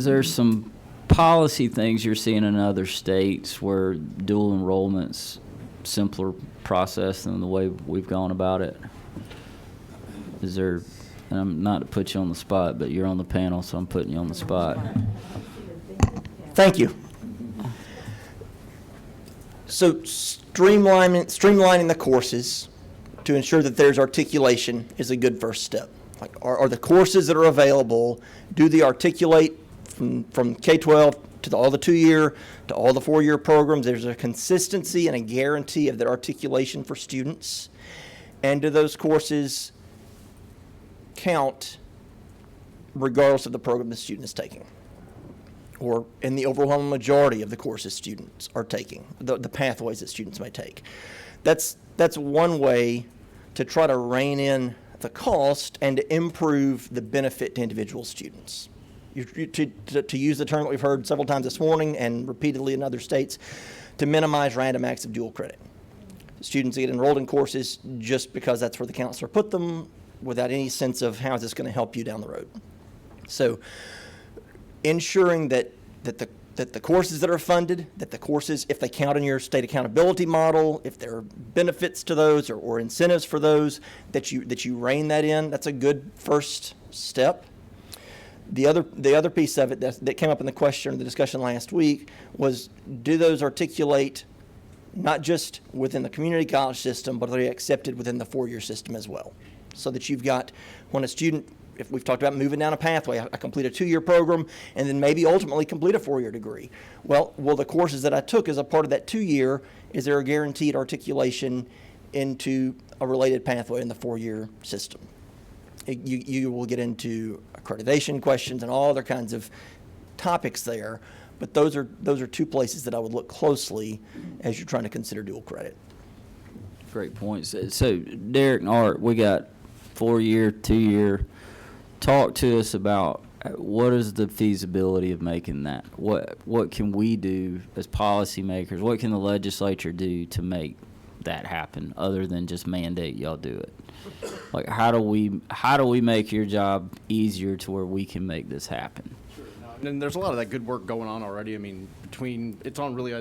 there some policy things you're seeing in other states where dual enrollment's simpler process than the way we've gone about it? Is there, and I'm not to put you on the spot, but you're on the panel, so I'm putting you on the spot. Thank you. So streamlining the courses to ensure that there's articulation is a good first step. Like, are the courses that are available, do they articulate from K-12 to all the 2-year to all the 4-year programs? There's a consistency and a guarantee of their articulation for students. And do those courses count regardless of the program the student is taking, or in the overwhelming majority of the courses students are taking, the pathways that students may take? That's one way to try to rein in the cost and to improve the benefit to individual students. to use the term that we've heard several times this morning and repeatedly in other states, to minimize random acts of dual credit. Students get enrolled in courses just because that's where the counselor put them, without any sense of how is this going to help you down the road. So ensuring that the courses that are funded, that the courses, if they count in your state accountability model, if there are benefits to those or incentives for those, that you rein that in, that's a good first step. The other piece of it that came up in the question or the discussion last week was, do those articulate not just within the community college system, but are they accepted within the four-year system as well? So that you've got, when a student, if we've talked about moving down a pathway, I complete a 2-year program and then maybe ultimately complete a 4-year degree. Well, the courses that I took as a part of that 2-year, is there a guaranteed articulation into a related pathway in the 4-year system? You will get into accreditation questions and all other kinds of topics there, but those are two places that I would look closely as you're trying to consider dual credit. Great points. So Derek and Art, we got 4-year, 2-year. Talk to us about what is the feasibility of making that? What can we do as policymakers? What can the legislature do to make that happen other than just mandate y'all do it? Like, how do we make your job easier to where we can make this happen? And there's a lot of that good work going on already. I mean, it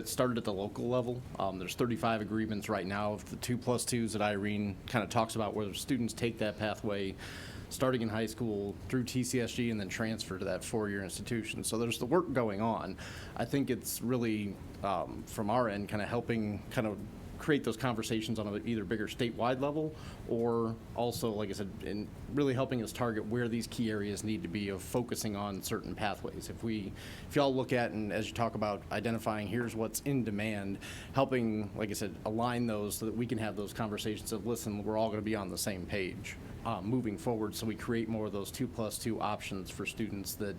started at the local level. There's 35 agreements right now of the 2+2s that Irene kind of talks about, where students take that pathway starting in high school through TCSG and then transfer to that 4-year institution. So there's the work going on. I think it's really, from our end, kind of helping kind of create those conversations on an either bigger statewide level, or also, like I said, in really helping us target where these key areas need to be of focusing on certain pathways. If y'all look at, and as you talk about identifying, here's what's in demand, helping, like I said, align those so that we can have those conversations of, listen, we're all going to be on the same page moving forward, so we create more of those 2+2 options for students that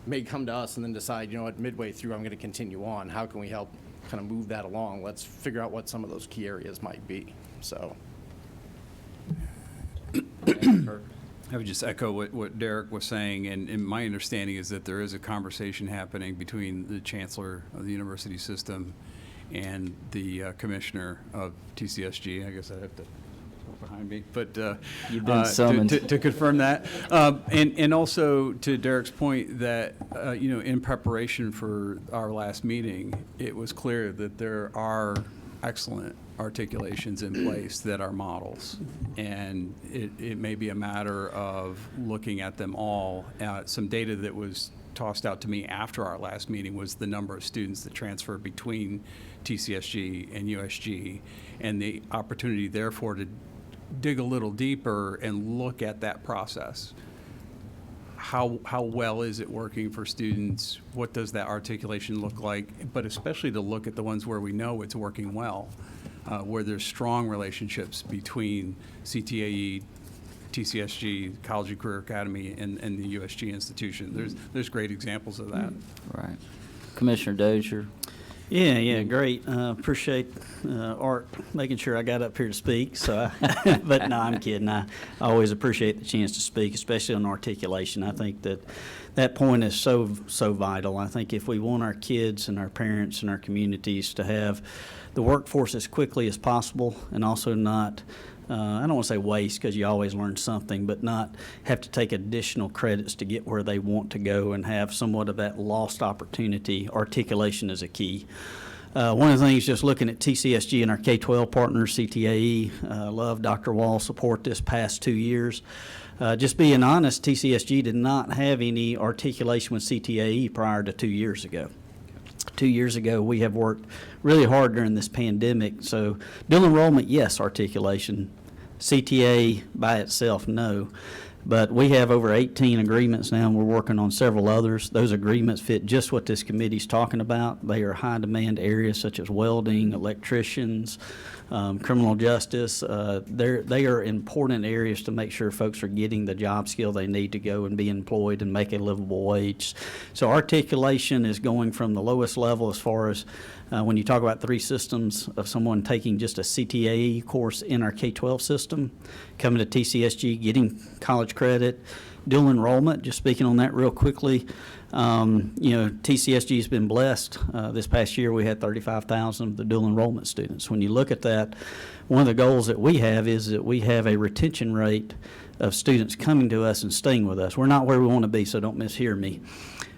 may come to us and then decide, you know what, midway through I'm going to continue on. How can we help kind of move that along? Let's figure out what some of those key areas might be. So I would just echo what Derek was saying, and my understanding is that there is a conversation happening between the chancellor of the university system and the commissioner of TCSG. I guess I have to look behind me, but you've been summoned to confirm that, and also to Derek's point that in preparation for our last meeting, it was clear that there are excellent articulations in place that are models, and it may be a matter of looking at them all. Some data that was tossed out to me after our last meeting was the number of students that transfer between TCSG and USG, and the opportunity therefore to dig a little deeper and look at that process. How well is it working for students? What does that articulation look like? But especially to look at the ones where we know it's working well, where there's strong relationships between CTAE, TCSG, College and Career Academy, and the USG institution. There's great examples of that. Right. Commissioner Dozier. Yeah, great. Appreciate Art making sure I got up here to speak. So, but no, I'm kidding. I always appreciate the chance to speak, especially on articulation. I think that point is so vital. I think if we want our kids and our parents and our communities to have the workforce as quickly as possible, and also not, I don't want to say waste, because you always learn something, but not have to take additional credits to get where they want to go and have somewhat of that lost opportunity, articulation is a key. One of the things, just looking at TCSG and our K-12 partners, CTAE, love Dr. Wall's support this past 2 years. Just being honest, TCSG did not have any articulation with CTAE prior to 2 years ago. 2 years ago, we have worked really hard during this pandemic. So dual enrollment, yes, articulation. CTA by itself, no. But we have over 18 agreements now, and we're working on several others. Those agreements fit just what this committee's talking about. They are high demand areas such as welding, electricians, criminal justice. They are important areas to make sure folks are getting the job skill they need to go and be employed and make a livable wage. So articulation is going from the lowest level as far as when you talk about 3 systems of someone taking just a CTAE course in our K-12 system, coming to TCSG, getting college credit, dual enrollment, just speaking on that real quickly. TCSG has been blessed. This past year we had 35,000 of the dual enrollment students. When you look at that, one of the goals that we have is that we have a retention rate of students coming to us and staying with us. We're not where we want to be, so don't mishear me.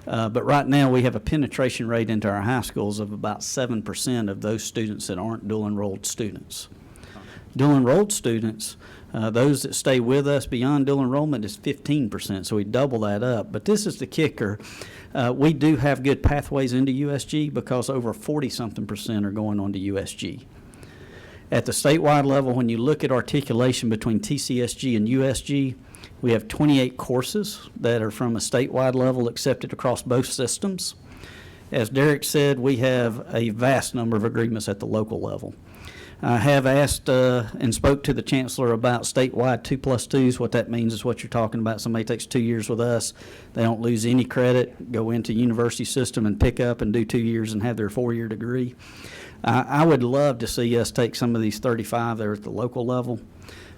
But right now we have a penetration rate into our high schools of about 7% of those students that aren't dual enrolled students. Dual enrolled students, those that stay with us beyond dual enrollment is 15%, so we double that up. But this is the kicker. We do have good pathways into USG because over 40-something% are going on to USG. At the statewide level, when you look at articulation between TCSG and USG, we have 28 courses that are from a statewide level accepted across both systems. As Derek said, we have a vast number of agreements at the local level. I have asked and spoke to the chancellor about statewide 2+2s. What that means is what you're talking about. Somebody takes 2 years with us, they don't lose any credit, go into university system and pick up and do 2 years and have their 4-year degree. I would love to see us take some of these 35 that are at the local level,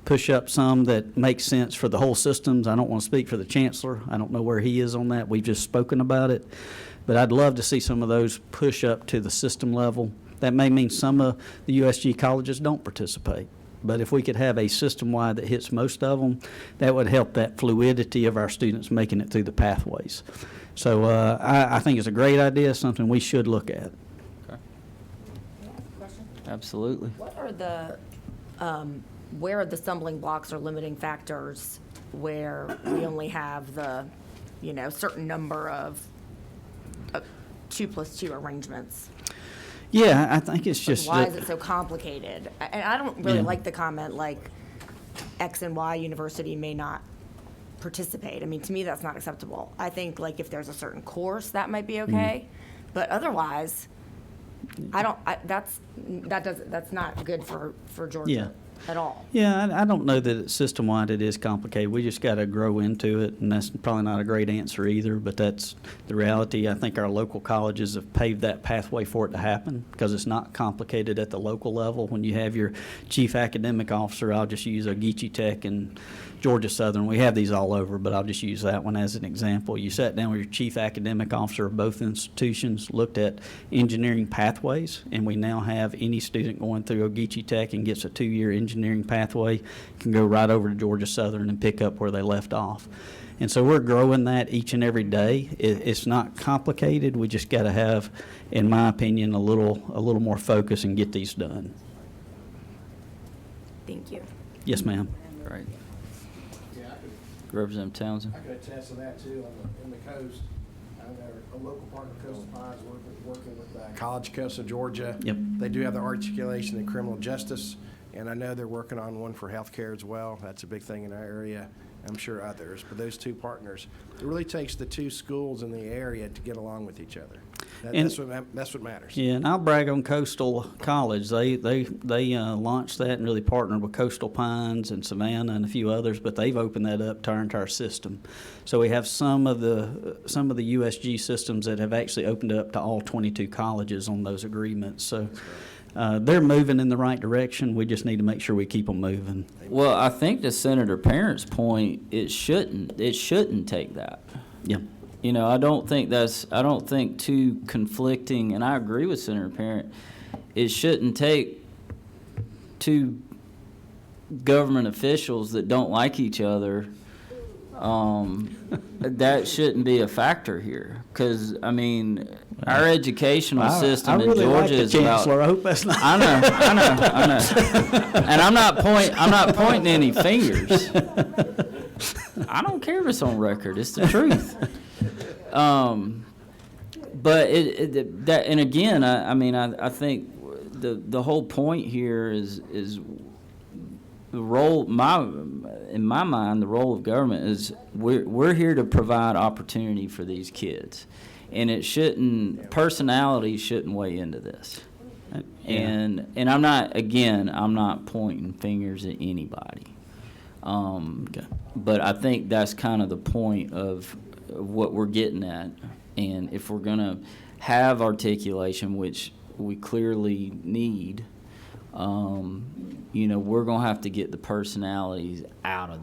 push up some that make sense for the whole systems. I don't want to speak for the chancellor. I don't know where he is on that. We've just spoken about it. But I'd love to see some of those push up to the system level. That may mean some of the USG colleges don't participate. But if we could have a system-wide that hits most of them, that would help that fluidity of our students making it through the pathways. So I think it's a great idea, something we should look at. Okay. Absolutely. What are the, where are the stumbling blocks or limiting factors where we only have the, certain number of 2+2 arrangements? Yeah, I think it's just. Why is it so complicated? And I don't really Yeah. like the comment like X and Y university may not participate. I mean, to me, that's not acceptable. I think like if there's a certain course, that might be okay. But otherwise, that's not good for Georgia. Yeah. At all. Yeah, I don't know that it's system-wide it is complicated. We just got to grow into it, and that's probably not a great answer either, but that's the reality. I think our local colleges have paved that pathway for it to happen because it's not complicated at the local level. When you have your chief academic officer, I'll just use Ogeechee Tech and Georgia Southern. We have these all over, but I'll just use that one as an example. You sat down with your chief academic officer of both institutions, looked at engineering pathways, and we now have any student going through Ogeechee Tech and gets a 2-year engineering pathway can go right over to Georgia Southern and pick up where they left off. And so we're growing that each and every day. It's not complicated. We just got to have, in my opinion, a little more focus and get these done. Thank you. Yes, ma'am. Great. Representative Townsend. I could attest to that too in the coast. A local partner, Coastal Pines, working with College Coast of Georgia. Yep. They do have the articulation in criminal justice, and I know they're working on one for healthcare as well. That's a big thing in our area. I'm sure others, but those two partners, it really takes the two schools in the area to get along with each other. That's what matters. Yeah, and I'll brag on Coastal College. They launched that and really partnered with Coastal Pines and Savannah and a few others, but they've opened that up to our entire system. So we have some of the USG systems that have actually opened up to all 22 colleges on those agreements. So they're moving in the right direction. We just need to make sure we keep them moving. Well, I think to Senator Parent's point, it shouldn't take that. Yeah. I don't think two conflicting, and I agree with Senator Parent, it shouldn't take two government officials that don't like each other. That shouldn't be a factor here, because our educational system in Georgia is about. I hope that's not. I know, and I'm not pointing any fingers. I don't care if it's on record. It's the truth. But and again, I think the whole point here is the role. In my mind, the role of government is we're here to provide opportunity for these kids, and personality shouldn't weigh into this. And I'm not pointing fingers at anybody. But I think that's kind of the point of what we're getting at. And if we're going to have articulation, which we clearly need, we're going to have to get the personalities out of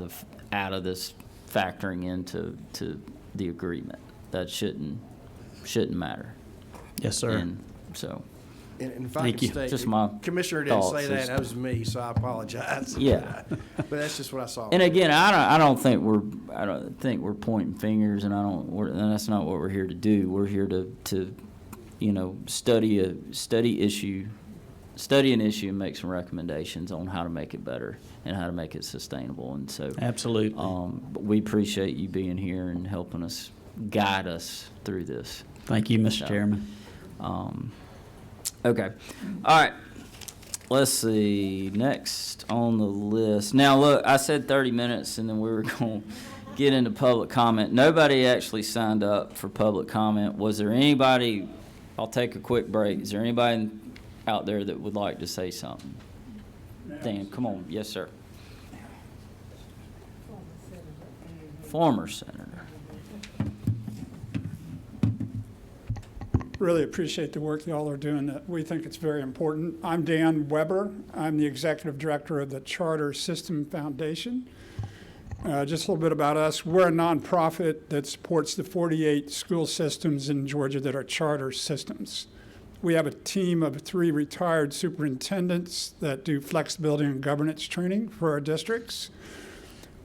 this factoring into the agreement. That shouldn't matter. Yes, sir. And so. And if I Thank could you. state, Just my Commissioner didn't say thoughts. that, that was me, so I apologize. Yeah. But that's just what I saw. And again, I don't think we're pointing fingers, and and that's not what we're here to do. We're here to study an issue, and make some recommendations on how to make it better and how to make it sustainable. And so, Absolutely. we appreciate you being here and helping us guide us through this. Thank you, Mr. So, Chairman. Okay. All right. Let's see. Next on the list. Now, look, I said 30 minutes, and then we were going to get into public comment. Nobody actually signed up for public comment. Was there anybody? I'll take a quick break. Is there anybody out there that would like to say something? Dan, come on. Yes, sir. Former senator. Really appreciate the work y'all are doing. We think it's very important. I'm Dan Weber. I'm the executive director of the Charter System Foundation. Just a little bit about us. We're a nonprofit that supports the 48 school systems in Georgia that are charter systems. We have a team of 3 retired superintendents that do flexibility and governance training for our districts.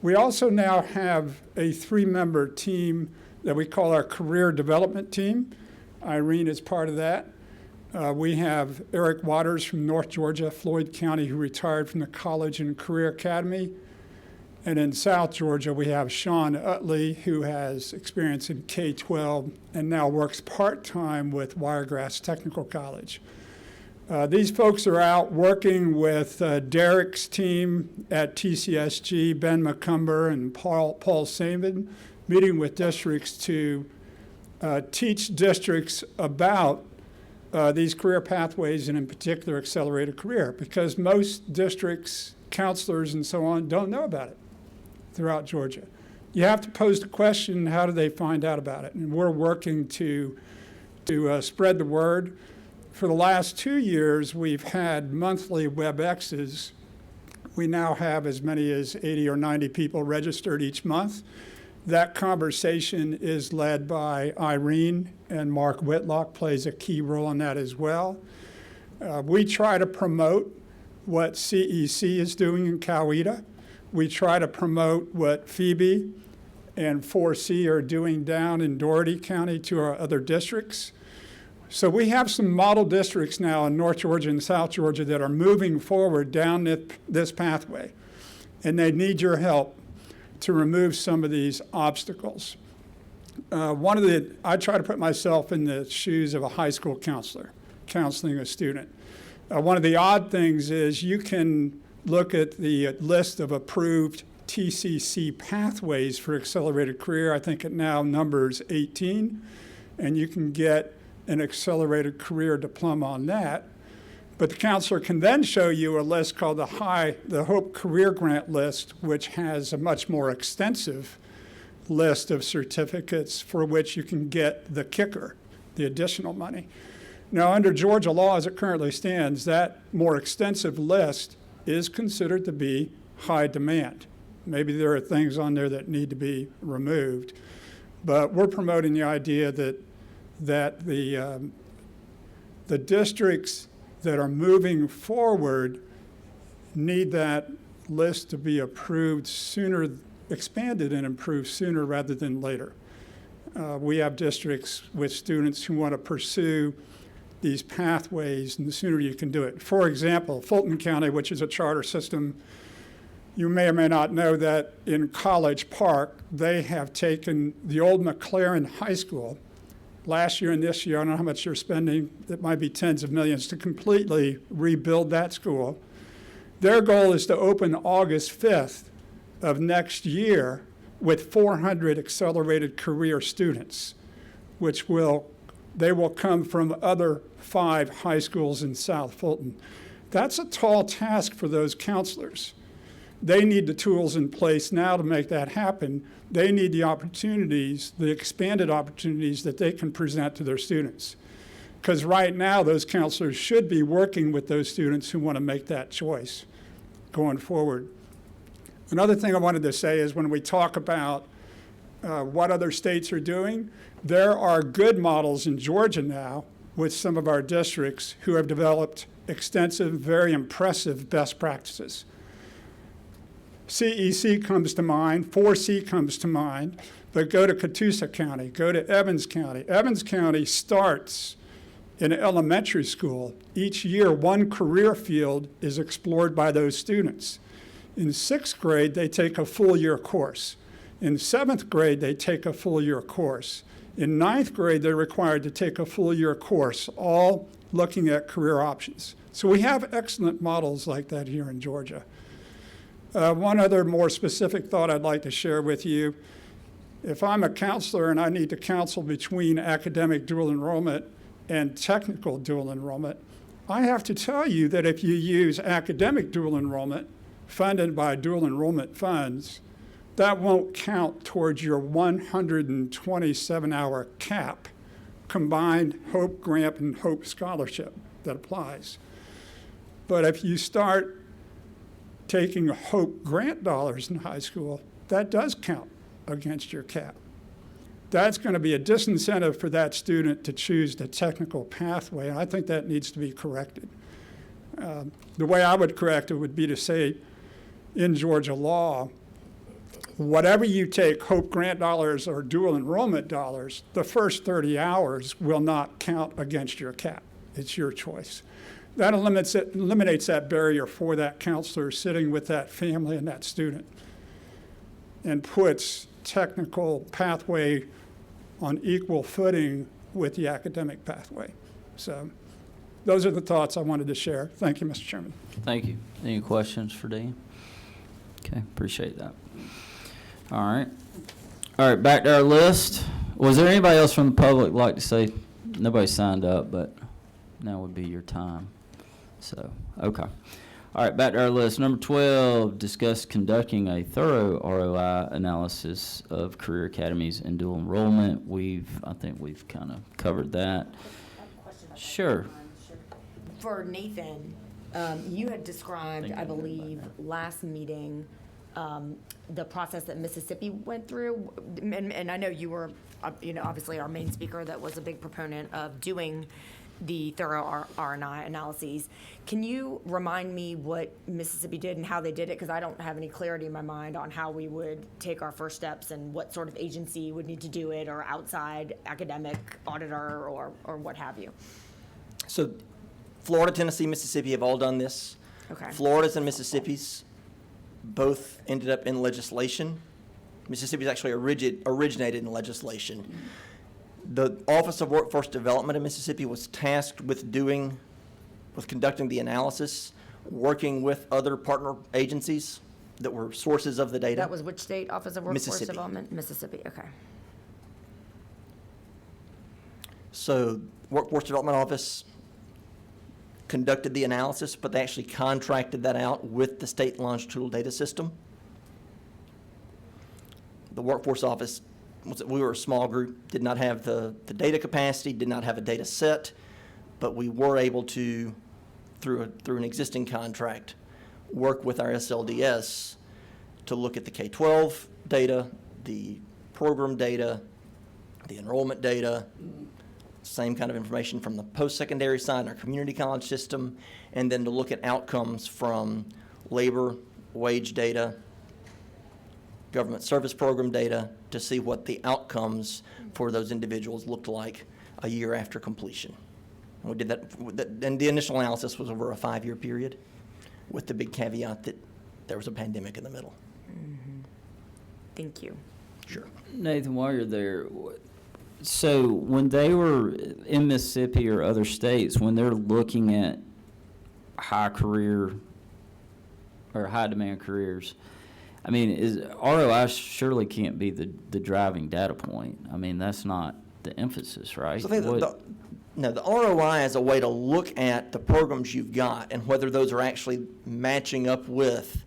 We also now have a 3-member team that we call our career development team. Irene is part of that. We have Eric Waters from North Georgia, Floyd County, who retired from the College and Career Academy. And in South Georgia, we have Sean Utley, who has experience in K-12 and now works part-time with Wiregrass Technical College. These folks are out working with Derek's team at TCSG, Ben McCumber and Paul Saban, meeting with districts to teach districts about these career pathways and in particular accelerated career, because most districts, counselors and so on don't know about it throughout Georgia. You have to pose the question, how do they find out about it? And we're working to spread the word. For the last 2 years, we've had monthly WebExes. We now have as many as 80 or 90 people registered each month. That conversation is led by Irene, and Mark Whitlock plays a key role in that as well. We try to promote what CEC is doing in Coweta. We try to promote what Phoebe and 4C are doing down in Dougherty County to our other districts. So we have some model districts now in North Georgia and South Georgia that are moving forward down this pathway, and they need your help to remove some of these obstacles. I try to put myself in the shoes of a high school counselor, counseling a student. One of the odd things is you can look at the list of approved TCC pathways for accelerated career. I think it now numbers 18, and you can get an accelerated career diploma on that. But the counselor can then show you a list called the Hope Career Grant List, which has a much more extensive list of certificates for which you can get the kicker, the additional money. Now, under Georgia law as it currently stands, that more extensive list is considered to be high demand. Maybe there are things on there that need to be removed, but we're promoting the idea that the districts that are moving forward need that list to be approved sooner, expanded and improved sooner rather than later. We have districts with students who want to pursue these pathways, and the sooner you can do it. For example, Fulton County, which is a charter system, you may or may not know that in College Park, they have taken the old McLaren High School. Last year and this year, I don't know how much you're spending, it might be tens of millions, to completely rebuild that school. Their goal is to open August 5th of next year with 400 accelerated career students, which will they will come from other 5 high schools in South Fulton. That's a tall task for those counselors. They need the tools in place now to make that happen. They need the opportunities, the expanded opportunities that they can present to their students. Because right now, those counselors should be working with those students who want to make that choice going forward. Another thing I wanted to say is when we talk about what other states are doing, there are good models in Georgia now with some of our districts who have developed extensive, very impressive best practices. CEC comes to mind, 4C comes to mind, but go to Catoosa County, go to Evans County. Evans County starts in elementary school. Each year, one career field is explored by those students. In 6th grade, they take a full year course. In 7th grade, they take a full year course. In 9th grade, they're required to take a full year course, all looking at career options. So we have excellent models like that here in Georgia. One other more specific thought I'd like to share with you. If I'm a counselor and I need to counsel between academic dual enrollment and technical dual enrollment, I have to tell you that if you use academic dual enrollment funded by dual enrollment funds, that won't count towards your 127-hour cap, combined Hope Grant and Hope Scholarship that applies. But if you start taking Hope Grant dollars in high school, that does count against your cap. That's going to be a disincentive for that student to choose the technical pathway, and I think that needs to be corrected. The way I would correct it would be to say, in Georgia law, whatever you take, Hope Grant dollars or dual enrollment dollars, the first 30 hours will not count against your cap. It's your choice. That eliminates that barrier for that counselor sitting with that family and that student and puts technical pathway on equal footing with the academic pathway. So those are the thoughts I wanted to share. Thank you, Mr. Chairman. Thank you. Any questions for Dean? Okay, appreciate that. All right. All right, back to our list. Was there anybody else from the public like to say? Nobody signed up, but now would be your time. So, okay. All right, back to our list. Number 12, discuss conducting a thorough ROI analysis of career academies and dual enrollment. I think we've kind of covered that. Sure. For Nathan, you had described, I believe, last meeting, the process that Mississippi went through, and I know you were, obviously our main speaker that was a big proponent of doing the thorough R&I analyses. Can you remind me what Mississippi did and how they did it? Because I don't have any clarity in my mind on how we would take our first steps and what sort of agency would need to do it, or outside academic auditor or what have you. So Florida, Tennessee, Mississippi have all done this. Okay. Florida's and Mississippi's both ended up in legislation. Mississippi's actually originated in legislation. The Office of Workforce Development in Mississippi was tasked with conducting the analysis, working with other partner agencies that were sources of the data. That was which state? Office of Workforce Mississippi. Development? Mississippi, okay. So Workforce Development Office conducted the analysis, but they actually contracted that out with the state longitudinal data system. The Workforce Office, we were a small group, did not have the data capacity, did not have a data set, but we were able to, through an existing contract, work with our SLDS to look at the K-12 data, the program data, the enrollment data, same kind of information from the post-secondary side, our community college system, and then to look at outcomes from labor, wage data, government service program data, to see what the outcomes for those individuals looked like a year after completion. And we did that, and the initial analysis was over a 5-year period, with the big caveat that there was a pandemic in the middle. Mm-hmm. Thank you. Sure. Nathan, while you're there, so when they were in Mississippi or other states, when they're looking at high career or high demand careers, I mean, ROI surely can't be the driving data point. I mean, that's not the emphasis, right? So I think What- the ROI is a way to look at the programs you've got and whether those are actually matching up with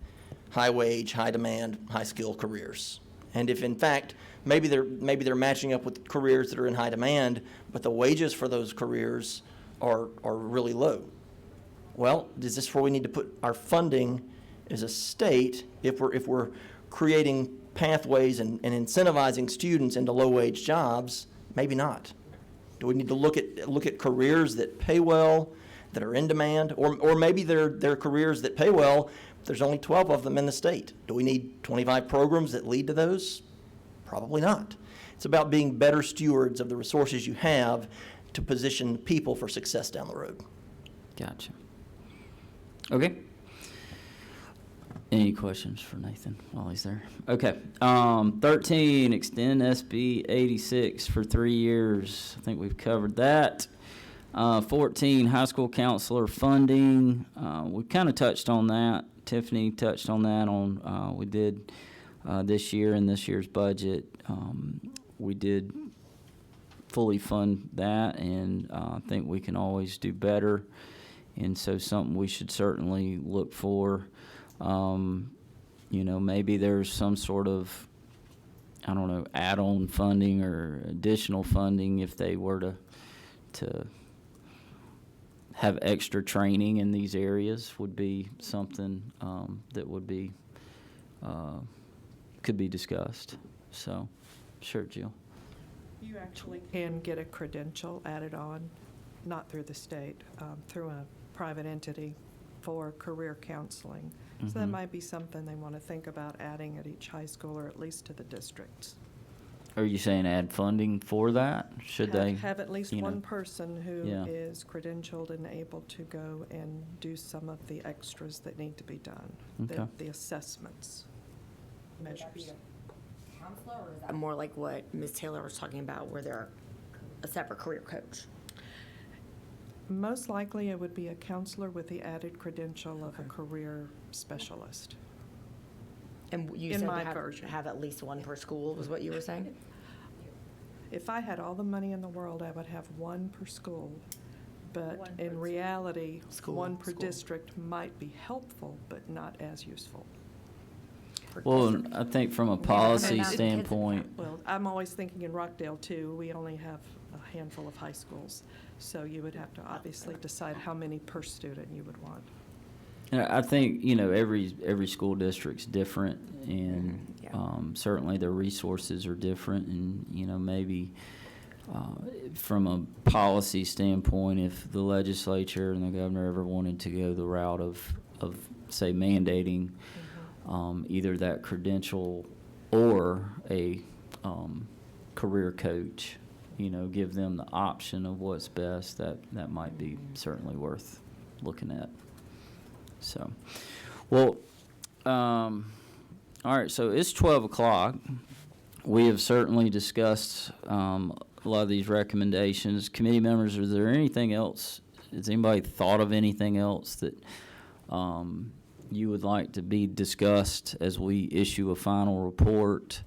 high wage, high demand, high skill careers. And if in fact, maybe they're matching up with careers that are in high demand, but the wages for those careers are really low. Well, is this where we need to put our funding as a state if we're creating pathways and incentivizing students into low-wage jobs? Maybe not. Do we need to look at careers that pay well, that are in demand, or maybe they're careers that pay well, but there's only 12 of them in the state? Do we need 25 programs that lead to those? Probably not. It's about being better stewards of the resources you have to position people for success down the road. Gotcha. Okay. Any questions for Nathan while he's there? Okay. 13, extend SB 86 for 3 years. I think we've covered that. 14, high school counselor funding. We kind of touched on that. Tiffany touched on that we did this year in this year's budget. We did fully fund that, and I think we can always do better. And so something we should certainly look for. Maybe there's some sort of, add-on funding or additional funding if they were to have extra training in these areas would be something that would be, could be discussed. So, sure, Jill. You actually can get a credential added on, not through the state, through a private entity for career counseling. So that might be something they want to think about adding at each high school or at least to the districts. Are you saying add funding for that? Should they? Have at least one person who Yeah. is credentialed and able to go and do some of the extras that need to be done, Okay. the assessments, measures. Counselor, or is that more like what Ms. Taylor was talking about, where they're a separate career coach? Most likely, it would be a counselor with the added credential of a career specialist. And you In said my to version. have at least one per school, was what you were saying? If I had all the money in the world, I would have one per school. But in reality, one per district might be helpful, but not as useful. Well, I think from a policy standpoint, Well, I'm always thinking in Rockdale, too. We only have a handful of high schools. So you would have to obviously decide how many per student you would want. and I think, every school district's different, and certainly their resources are different, and, maybe from a policy standpoint, if the legislature and the governor ever wanted to go the route of say, mandating either that credential or a career coach, give them the option of what's best, that might be certainly worth looking at. So, well, all right, so it's 12 o'clock. We have certainly discussed a lot of these recommendations. Committee members, is there anything else? Has anybody thought of anything else that you would like to be discussed as we issue a final report?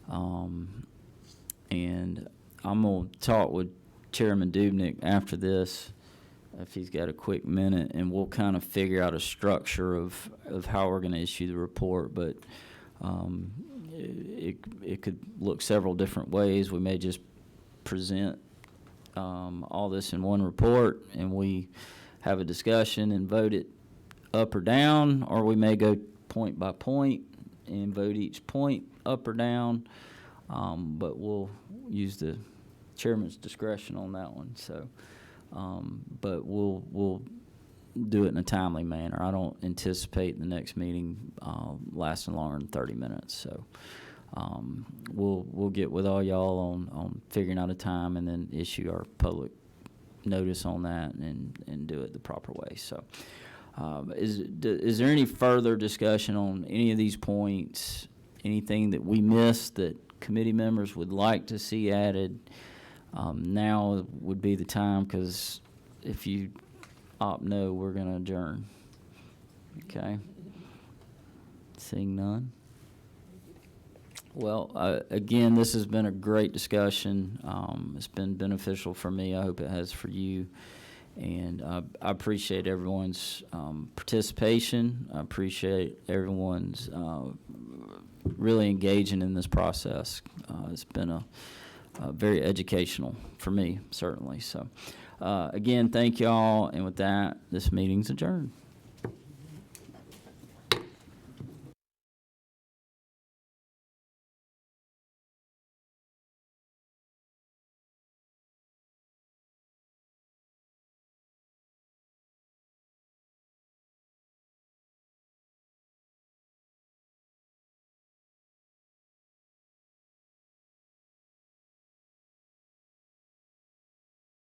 And I'm going to talk with Chairman Dubnik after this, if he's got a quick minute, and we'll kind of figure out a structure of how we're going to issue the report. But it could look several different ways. We may just present all this in one report, and we have a discussion and vote it up or down, or we may go point by point and vote each point up or down. But we'll use the chairman's discretion on that one. So, but we'll do it in a timely manner. I don't anticipate the next meeting lasting longer than 30 minutes. So, we'll get with all y'all on figuring out a time and then issue our public notice on that and do it the proper way. So, is there any further discussion on any of these points? Anything that we missed that committee members would like to see added? Now would be the time, because if you opt no, we're going to adjourn. Okay? Seeing none? Well, again, this has been a great discussion. It's been beneficial for me. I hope it has for you. And I appreciate everyone's participation. I appreciate everyone's really engaging in this process. It's been a very educational for me, certainly. So, again, thank you all. And with that, this meeting's adjourned.